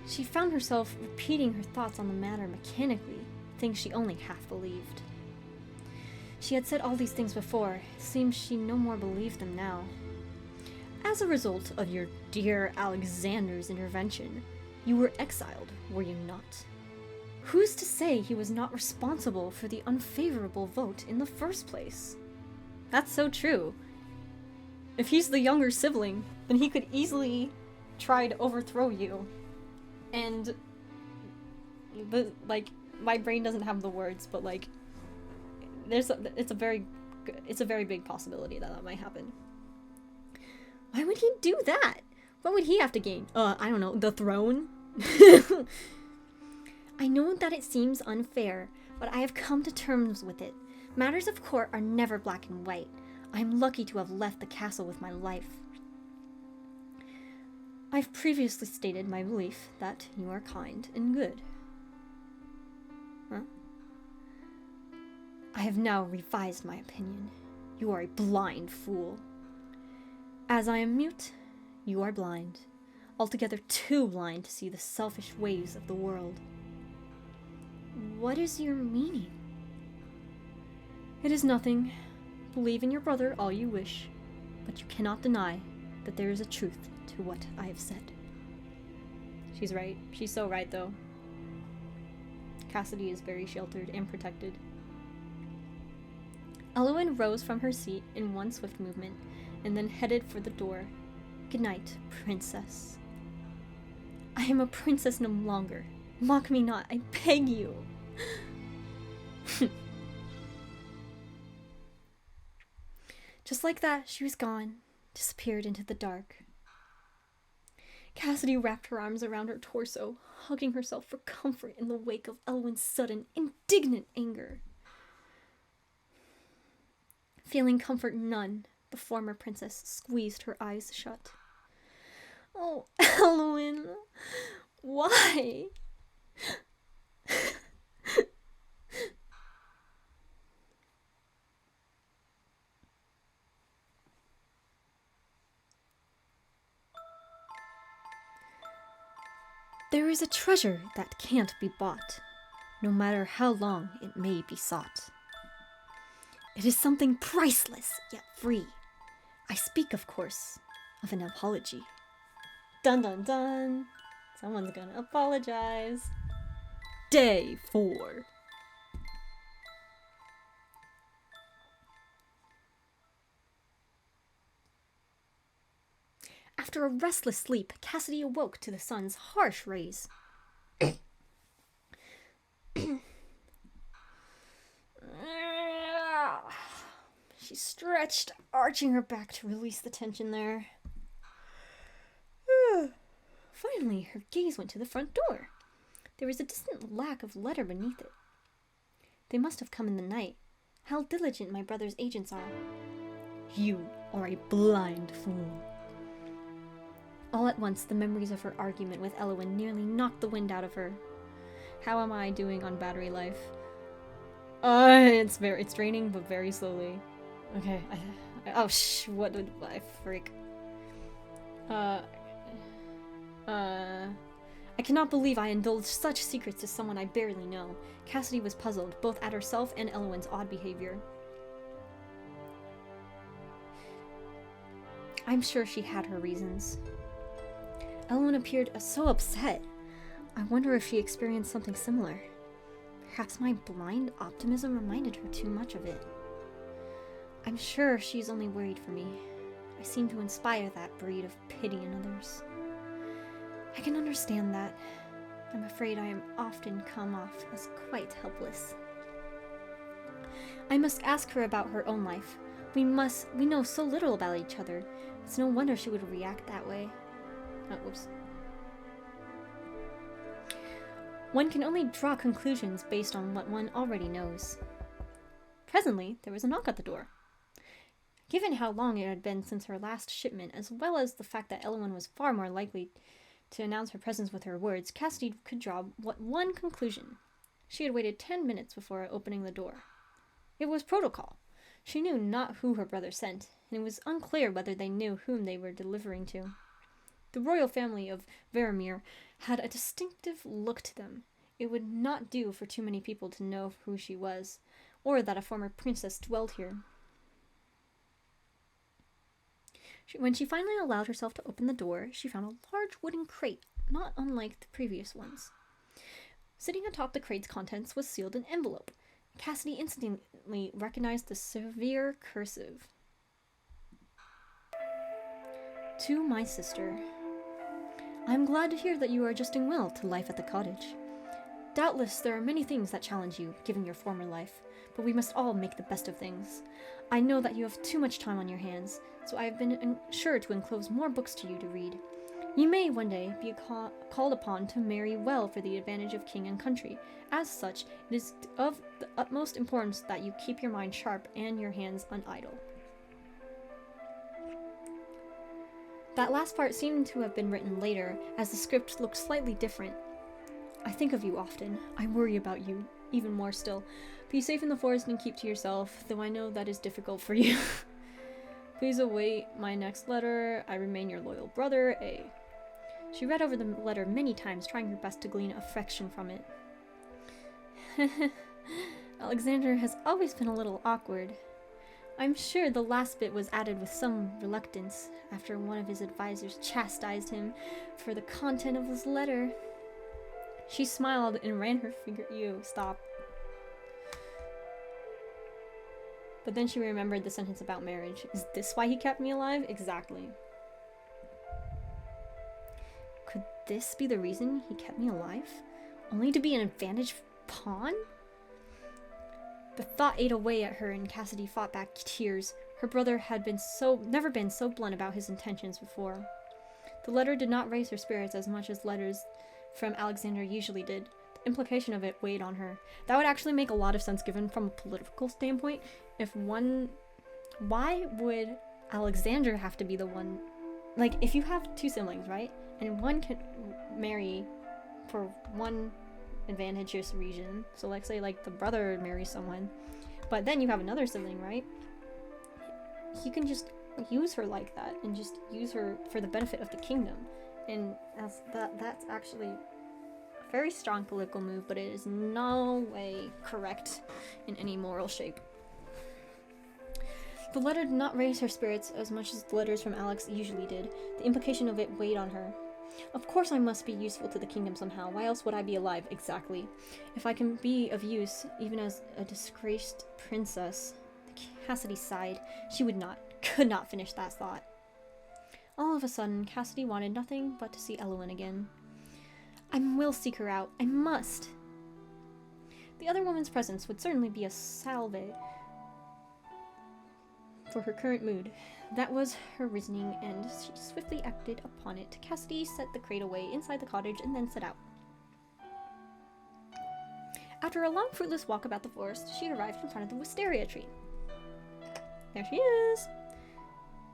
She found herself repeating her thoughts on the matter mechanically, things she only half believed. She had said all these things before. It seems she no more believed them now. As a result of your dear Alexander's intervention, you were exiled, were you not? Who's to say he was not responsible for the unfavorable vote in the first place? That's so true. If he's the younger sibling, then he could easily try to overthrow you. And my brain doesn't have the words, but it's a very big possibility that might happen. Why would he do that? What would he have to gain? I don't know, the throne? I know that it seems unfair, but I have come to terms with it. Matters of court are never black and white. I am lucky to have left the castle with my life. I've previously stated my belief that you are kind and good. Huh? I have now revised my opinion. You are a blind fool. As I am mute, you are blind. Altogether too blind to see the selfish ways of the world. What is your meaning? It is nothing. Believe in your brother all you wish, but you cannot deny that there is a truth to what I have said. She's right. She's so right, though. Cassidy is very sheltered and protected. Elowen rose from her seat in one swift movement, and then headed for the door. Good night, princess. I am a princess no longer. Mock me not, I beg you. Just like that, she was gone, disappeared into the dark. Cassidy wrapped her arms around her torso, hugging herself for comfort in the wake of Elowen's sudden, indignant anger. Feeling comfort none, The former princess squeezed her eyes shut. Oh, Elwyn, why? There is a treasure that can't be bought, no matter how long it may be sought. It is something priceless, yet free. I speak, of course, of an apology. Dun dun dun! Someone's gonna apologize. Day 4. After a restless sleep, Cassidy awoke to the sun's harsh rays. She stretched, arching her back to release the tension there. Finally, her gaze went to the front door. There was a distant lack of letter beneath it. They must have come in the night. How diligent my brother's agents are. You are a blind fool. All at once, the memories of her argument with Elwyn nearly knocked the wind out of her. How am I doing on battery life? It's draining, but very slowly. Okay. What did I freak? I cannot believe I indulged such secrets to someone I barely know. Cassidy was puzzled, both at herself and Elwyn's odd behavior. I'm sure she had her reasons. Elwyn appeared so upset. I wonder if she experienced something similar. Perhaps my blind optimism reminded her too much of it. I'm sure she's only worried for me. I seem to inspire that breed of pity in others. I can understand that. I'm afraid I am often come off as quite helpless. I must ask her about her own life. We know so little about each other. It's no wonder she would react that way. Oh, whoops. One can only draw conclusions based on what one already knows. Presently, there was a knock at the door. Given how long it had been since her last shipment, as well as the fact that Elwyn was far more likely to announce her presence with her words, Cassidy could draw one conclusion. She had waited 10 minutes before opening the door. It was protocol. She knew not who her brother sent, and it was unclear whether they knew whom they were delivering to. The royal family of Varamir had a distinctive look to them. It would not do for too many people to know who she was, or that a former princess dwelled here. When she finally allowed herself to open the door, she found a large wooden crate, not unlike the previous ones. Sitting atop the crate's contents was sealed an envelope. Cassidy instantly recognized the severe cursive. To my sister. I am glad to hear that you are adjusting well to life at the cottage. Doubtless there are many things that challenge you, given your former life, but we must all make the best of things. I know that you have too much time on your hands, so I have been sure to enclose more books to you to read. You may one day be called upon to marry well for the advantage of king and country. As such, it is of the utmost importance that you keep your mind sharp and your hands unidle. That last part seemed to have been written later, as the script looked slightly different. I think of you often. I worry about you, even more still. Be safe in the forest and keep to yourself, though I know that is difficult for you. Please await my next letter. I remain your loyal brother, A. She read over the letter many times, trying her best to glean affection from it. Alexander has always been a little awkward. I'm sure the last bit was added with some reluctance, after one of his advisors chastised him for the content of his letter. She smiled and ran her finger. Stop. But then she remembered the sentence about marriage. Is this why he kept me alive? Exactly. Could this be the reason he kept me alive? Only to be an advantage pawn? The thought ate away at her, and Cassidy fought back tears. Her brother had never been so blunt about his intentions before. The letter did not raise her spirits as much as letters from Alexander usually did. The implication of it weighed on her. That would actually make a lot of sense given from a political standpoint. Why would Alexander have to be the one? Like, if you have two siblings, right? And one can marry for one advantageous reason. So let's say like the brother marries someone, but then you have another sibling, right? He can just use her like that and just use her for the benefit of the kingdom. And that's actually a very strong political move, but it is no way correct in any moral shape. The letter did not raise her spirits as much as the letters from Alex usually did. The implication of it weighed on her. Of course I must be useful to the kingdom somehow. Why else would I be alive, exactly? If I can be of use, even as a disgraced princess... Cassidy sighed. She could not finish that thought. All of a sudden, Cassidy wanted nothing but to see Elowen again. I will seek her out. I must! The other woman's presence would certainly be a salve for her current mood. That was her reasoning, and she swiftly acted upon it. Cassidy set the crate away inside the cottage and then set out. After a long fruitless walk about the forest, she arrived in front of the wisteria tree. There she is!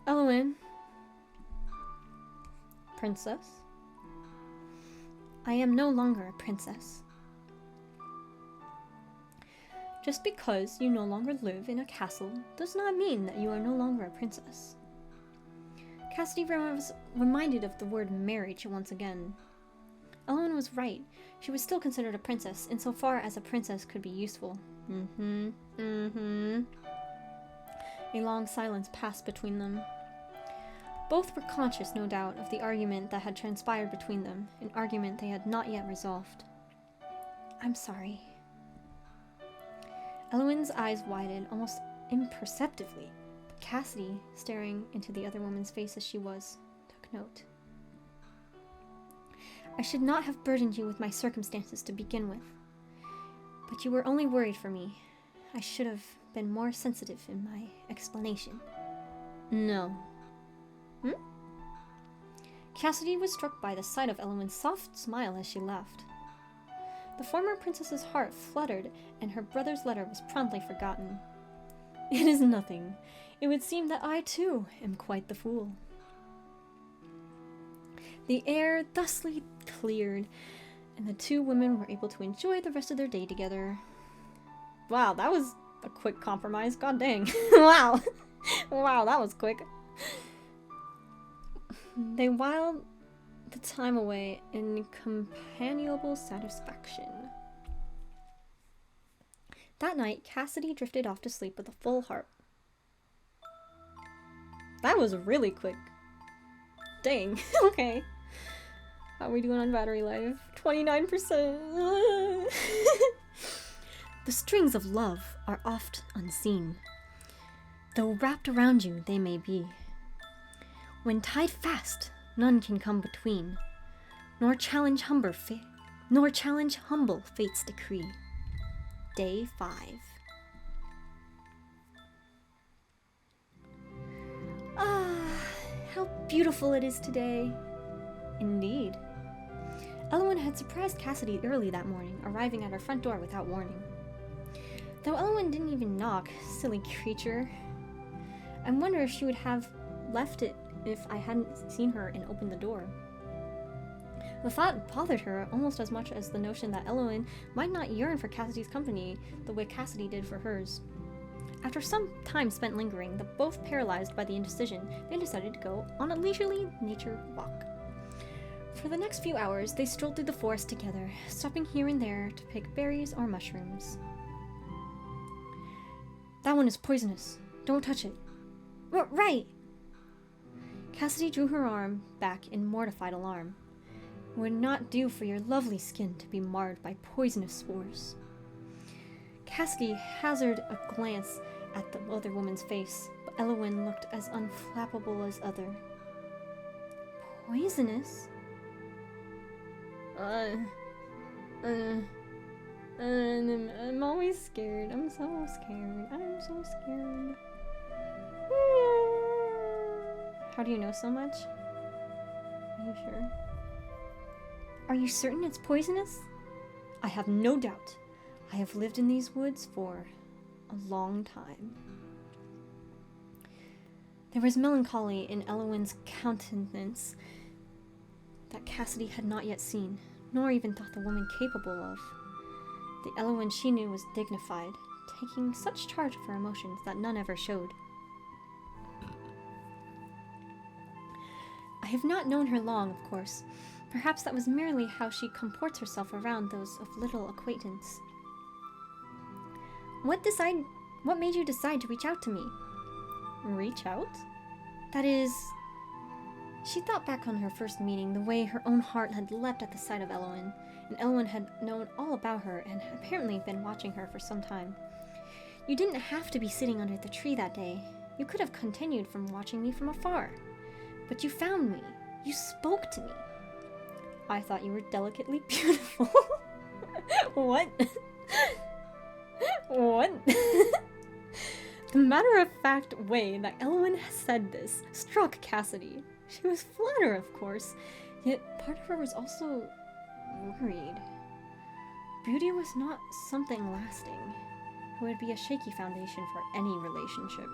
Elowen. Princess? I am no longer a princess. Just because you no longer live in a castle does not mean that you are no longer a princess. Cassidy was reminded of the word marriage once again. Elowen was right. She was still considered a princess, insofar as a princess could be useful. A long silence passed between them. Both were conscious, no doubt, of the argument that had transpired between them, an argument they had not yet resolved. I'm sorry. Elowen's eyes widened almost imperceptibly, but Cassidy, staring into the other woman's face as she was, took note. I should not have burdened you with my circumstances to begin with, but you were only worried for me. I should have been more sensitive in my explanation. No. Cassidy was struck by the sight of Elowen's soft smile as she laughed. The former princess's heart fluttered, and her brother's letter was promptly forgotten. It is nothing. It would seem that I, too, am quite the fool. The air thusly cleared, and the two women were able to enjoy the rest of their day together. Wow, that was a quick compromise. God dang. Wow. Wow, that was quick. They whiled the time away in companionable satisfaction. That night, Cassidy drifted off to sleep with a full heart. That was really quick. Dang. Okay. How are we doing on battery life? 29%. The strings of love are oft unseen, though wrapped around you they may be. When tied fast, none can come between, nor challenge humble fate's decree. Day 5. Ah, how beautiful it is today. Indeed. Elowen had surprised Cassidy early that morning, arriving at her front door without warning. Though Elowen didn't even knock, silly creature. I wonder if she would have left it if I hadn't seen her and opened the door. The thought bothered her almost as much as the notion that Elowen might not yearn for Cassidy's company the way Cassidy did for hers. After some time spent lingering, both paralyzed by the indecision, they decided to go on a leisurely nature walk. For the next few hours, they strolled through the forest together, stopping here and there to pick berries or mushrooms. That one is poisonous. Don't touch it. Right! Cassidy drew her arm back in mortified alarm. It would not do for your lovely skin to be marred by poisonous spores. Cassidy hazarded a glance at the other woman's face, but Elowen looked as unflappable as other. Poisonous? I'm always scared. I'm so scared. I'm so scared. How do you know so much? Are you sure? Are you certain it's poisonous? I have no doubt. I have lived in these woods for a long time. There was melancholy in Elowyn's countenance that Cassidy had not yet seen, nor even thought the woman capable of. The Elowyn she knew was dignified, taking such charge of her emotions that none ever showed. I have not known her long, of course. Perhaps that was merely how she comports herself around those of little acquaintance. What made you decide to reach out to me? Reach out? That is... She thought back on her first meeting, the way her own heart had leapt at the sight of Elowyn, and Elowyn had known all about her and had apparently been watching her for some time. You didn't have to be sitting under the tree that day. You could have continued from watching me from afar. But you found me. You spoke to me. I thought you were delicately beautiful. What? What? The matter-of-fact way that Elowyn said this struck Cassidy. She was flattered, of course, yet part of her was also worried. Beauty was not something lasting. It would be a shaky foundation for any relationship.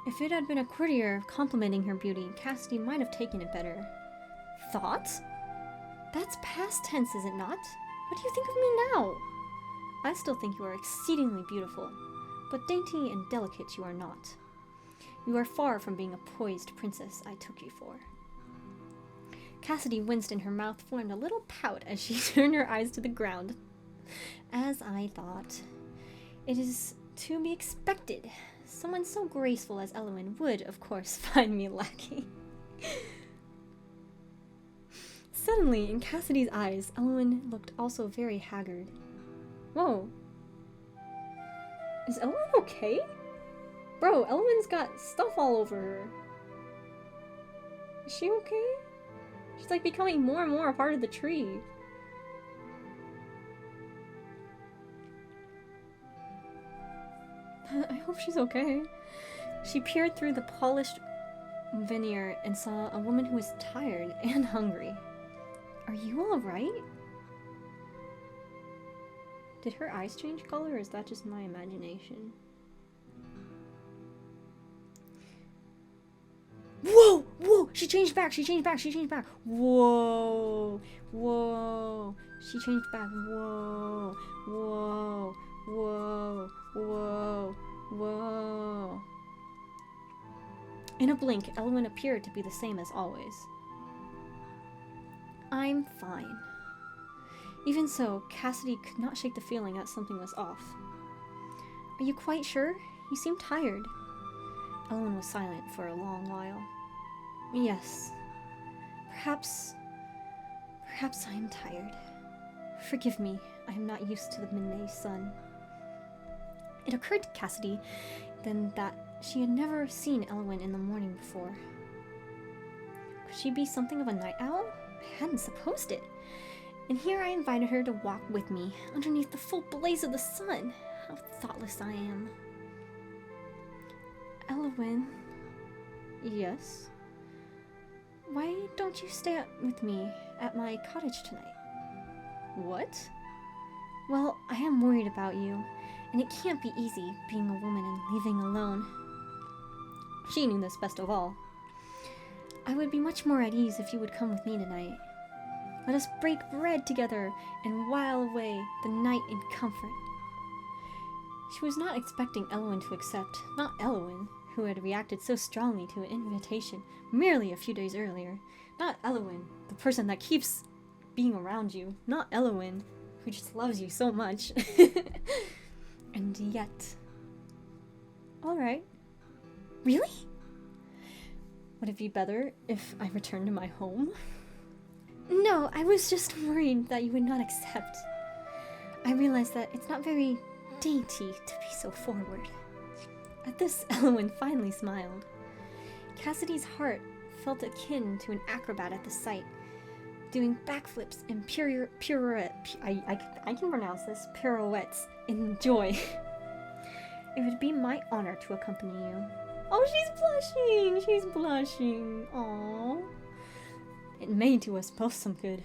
If it had been a courtier complimenting her beauty, Cassidy might have taken it better. Thought? That's past tense, is it not? What do you think of me now? I still think you are exceedingly beautiful, but dainty and delicate you are not. You are far from being a poised princess I took you for. Cassidy winced and her mouth formed a little pout as she turned her eyes to the ground. As I thought. It is to be expected. Someone so graceful as Elowyn would, of course, find me lacking. Suddenly, in Cassidy's eyes, Elowyn looked also very haggard. Whoa. Is Elowyn okay? Bro, Elowyn's got stuff all over her. Is she okay? She's like becoming more and more a part of the tree. I hope she's okay. She peered through the polished veneer and saw a woman who was tired and hungry. Are you alright? Did her eyes change color, or is that just my imagination? Whoa! Whoa! She changed back! She changed back! She changed back! Whoa! Whoa! She changed back! Whoa! Whoa! Whoa! Whoa! Whoa! In a blink, Elowyn appeared to be the same as always. I'm fine. Even so, Cassidy could not shake the feeling that something was off. Are you quite sure? You seem tired. Elowyn was silent for a long while. Yes. Perhaps I am tired. Forgive me, I am not used to the midday sun. It occurred to Cassidy then that she had never seen Elowyn in the morning before. Could she be something of a night owl? I hadn't supposed it. And here I invited her to walk with me, underneath the full blaze of the sun. How thoughtless I am. Elowyn. Yes? Why don't you stay up with me at my cottage tonight? What? Well, I am worried about you, and it can't be easy being a woman and leaving alone. She knew this best of all. I would be much more at ease if you would come with me tonight. Let us break bread together and while away the night in comfort. She was not expecting Elowyn to accept, not Elowyn, who had reacted so strongly to an invitation merely a few days earlier. Not Elowyn, the person that keeps being around you. Not Elowyn, who just loves you so much. And yet... Alright. Really? Would it be better if I returned to my home? No, I was just worried that you would not accept. I realized that it's not very dainty to be so forward. At this, Elowyn finally smiled. Cassidy's heart felt akin to an acrobat at the sight, doing backflips and I can pronounce this, pirouettes in joy. It would be my honor to accompany you. Oh, she's blushing! She's blushing. Aww. It may do us both some good.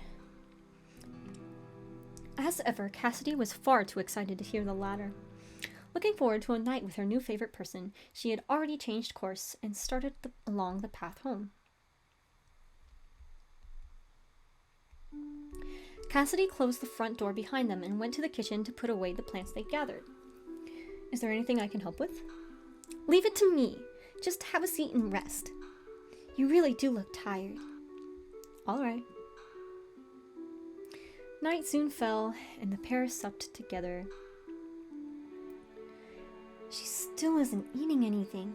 As ever, Cassidy was far too excited to hear the latter. Looking forward to a night with her new favorite person, she had already changed course and started along the path home. Cassidy closed the front door behind them and went to the kitchen to put away the plants they gathered. Is there anything I can help with? Leave it to me. Just have a seat and rest. You really do look tired. All right. Night soon fell, and the pair supped together. She still isn't eating anything.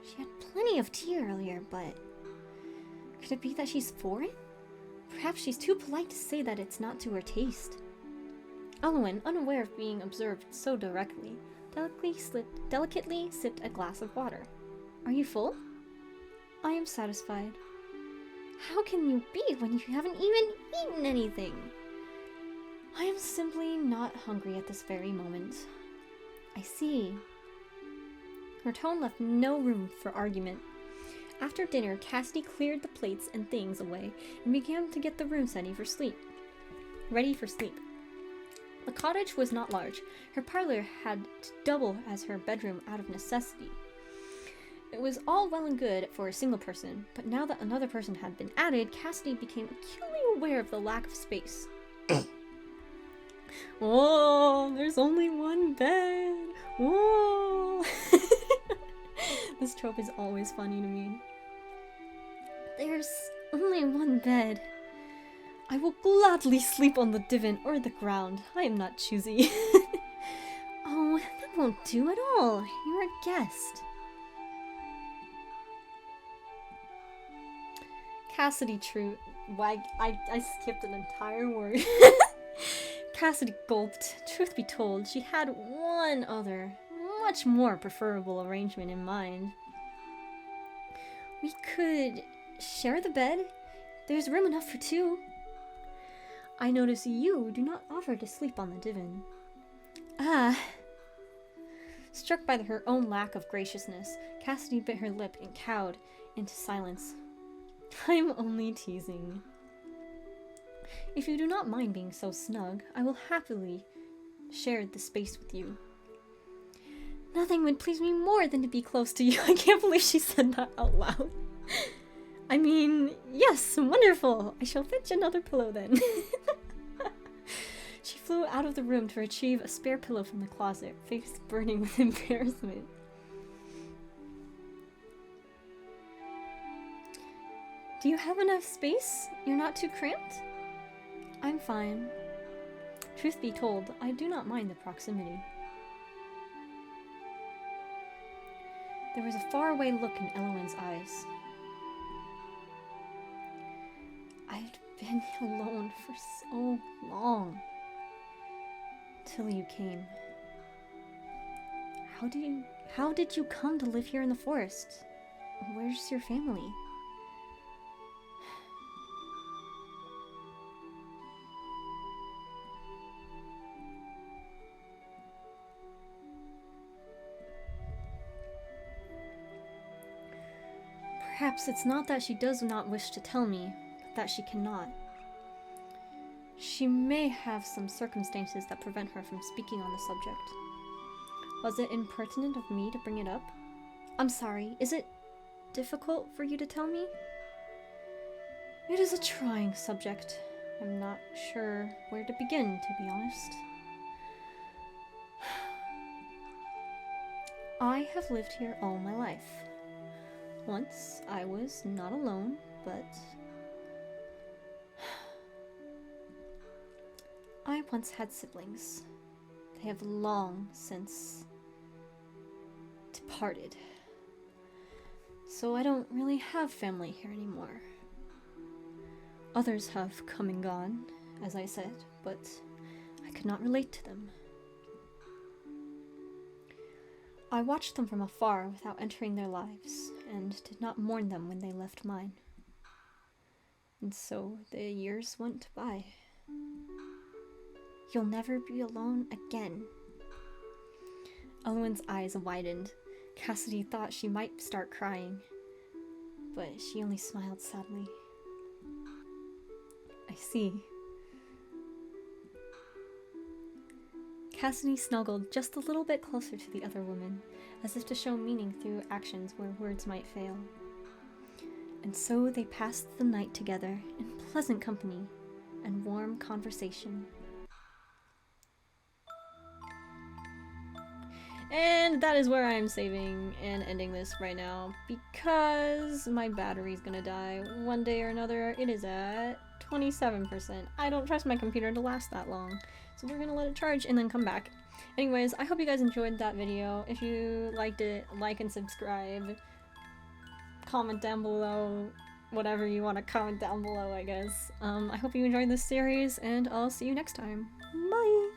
She had plenty of tea earlier, but could it be that she's foreign? Perhaps she's too polite to say that it's not to her taste. Eowyn, unaware of being observed so directly, delicately sipped a glass of water. Are you full? I am satisfied. How can you be when you haven't even eaten anything? I am simply not hungry at this very moment. I see. Her tone left no room for argument. After dinner, Cassidy cleared the plates and things away and began to get the room ready for sleep. The cottage was not large. Her parlor had to double as her bedroom out of necessity. It was all well and good for a single person, but now that another person had been added, Cassidy became acutely aware of the lack of space. Oh, there's only one bed. Whoa! This trope is always funny to me. There's only one bed. I will gladly sleep on the divan or the ground. I am not choosy. Oh, that won't do at all. You're a guest. Cassidy I skipped an entire word. Cassidy gulped. Truth be told, she had one other, much more preferable arrangement in mind. We could share the bed. There's room enough for two. I notice you do not offer to sleep on the divan. Ah. Struck by her own lack of graciousness, Cassidy bit her lip and cowed into silence. I'm only teasing. If you do not mind being so snug, I will happily share the space with you. Nothing would please me more than to be close to you. I can't believe she said that out loud. I mean, yes, wonderful. I shall fetch another pillow then. She flew out of the room to retrieve a spare pillow from the closet, face burning with embarrassment. Do you have enough space? You're not too cramped? I'm fine. Truth be told, I do not mind the proximity. There was a faraway look in Eowyn's eyes. I'd been alone for so long. Till you came. How did you come to live here in the forest? Where's your family? Perhaps it's not that she does not wish to tell me, but that she cannot. She may have some circumstances that prevent her from speaking on the subject. Was it impertinent of me to bring it up? I'm sorry, is it difficult for you to tell me? It is a trying subject. I'm not sure where to begin, to be honest. I have lived here all my life. Once I was not alone, but I once had siblings. They have long since departed. So I don't really have family here anymore. Others have come and gone, as I said, but I could not relate to them. I watched them from afar without entering their lives, and did not mourn them when they left mine. And so the years went by. You'll never be alone again. Eowyn's eyes widened. Cassidy thought she might start crying, but she only smiled sadly. I see. Cassidy snuggled just a little bit closer to the other woman, as if to show meaning through actions where words might fail. And so they passed the night together in pleasant company and warm conversation. And that is where I am saving and ending this right now, because my battery's gonna die one day or another. It is at 27%. I don't trust my computer to last that long, so we're gonna let it charge and then come back. Anyways, I hope you guys enjoyed that video. If you liked it, like and subscribe. Comment down below whatever you want to comment down below, I guess. I hope you enjoyed this series, and I'll see you next time. Bye!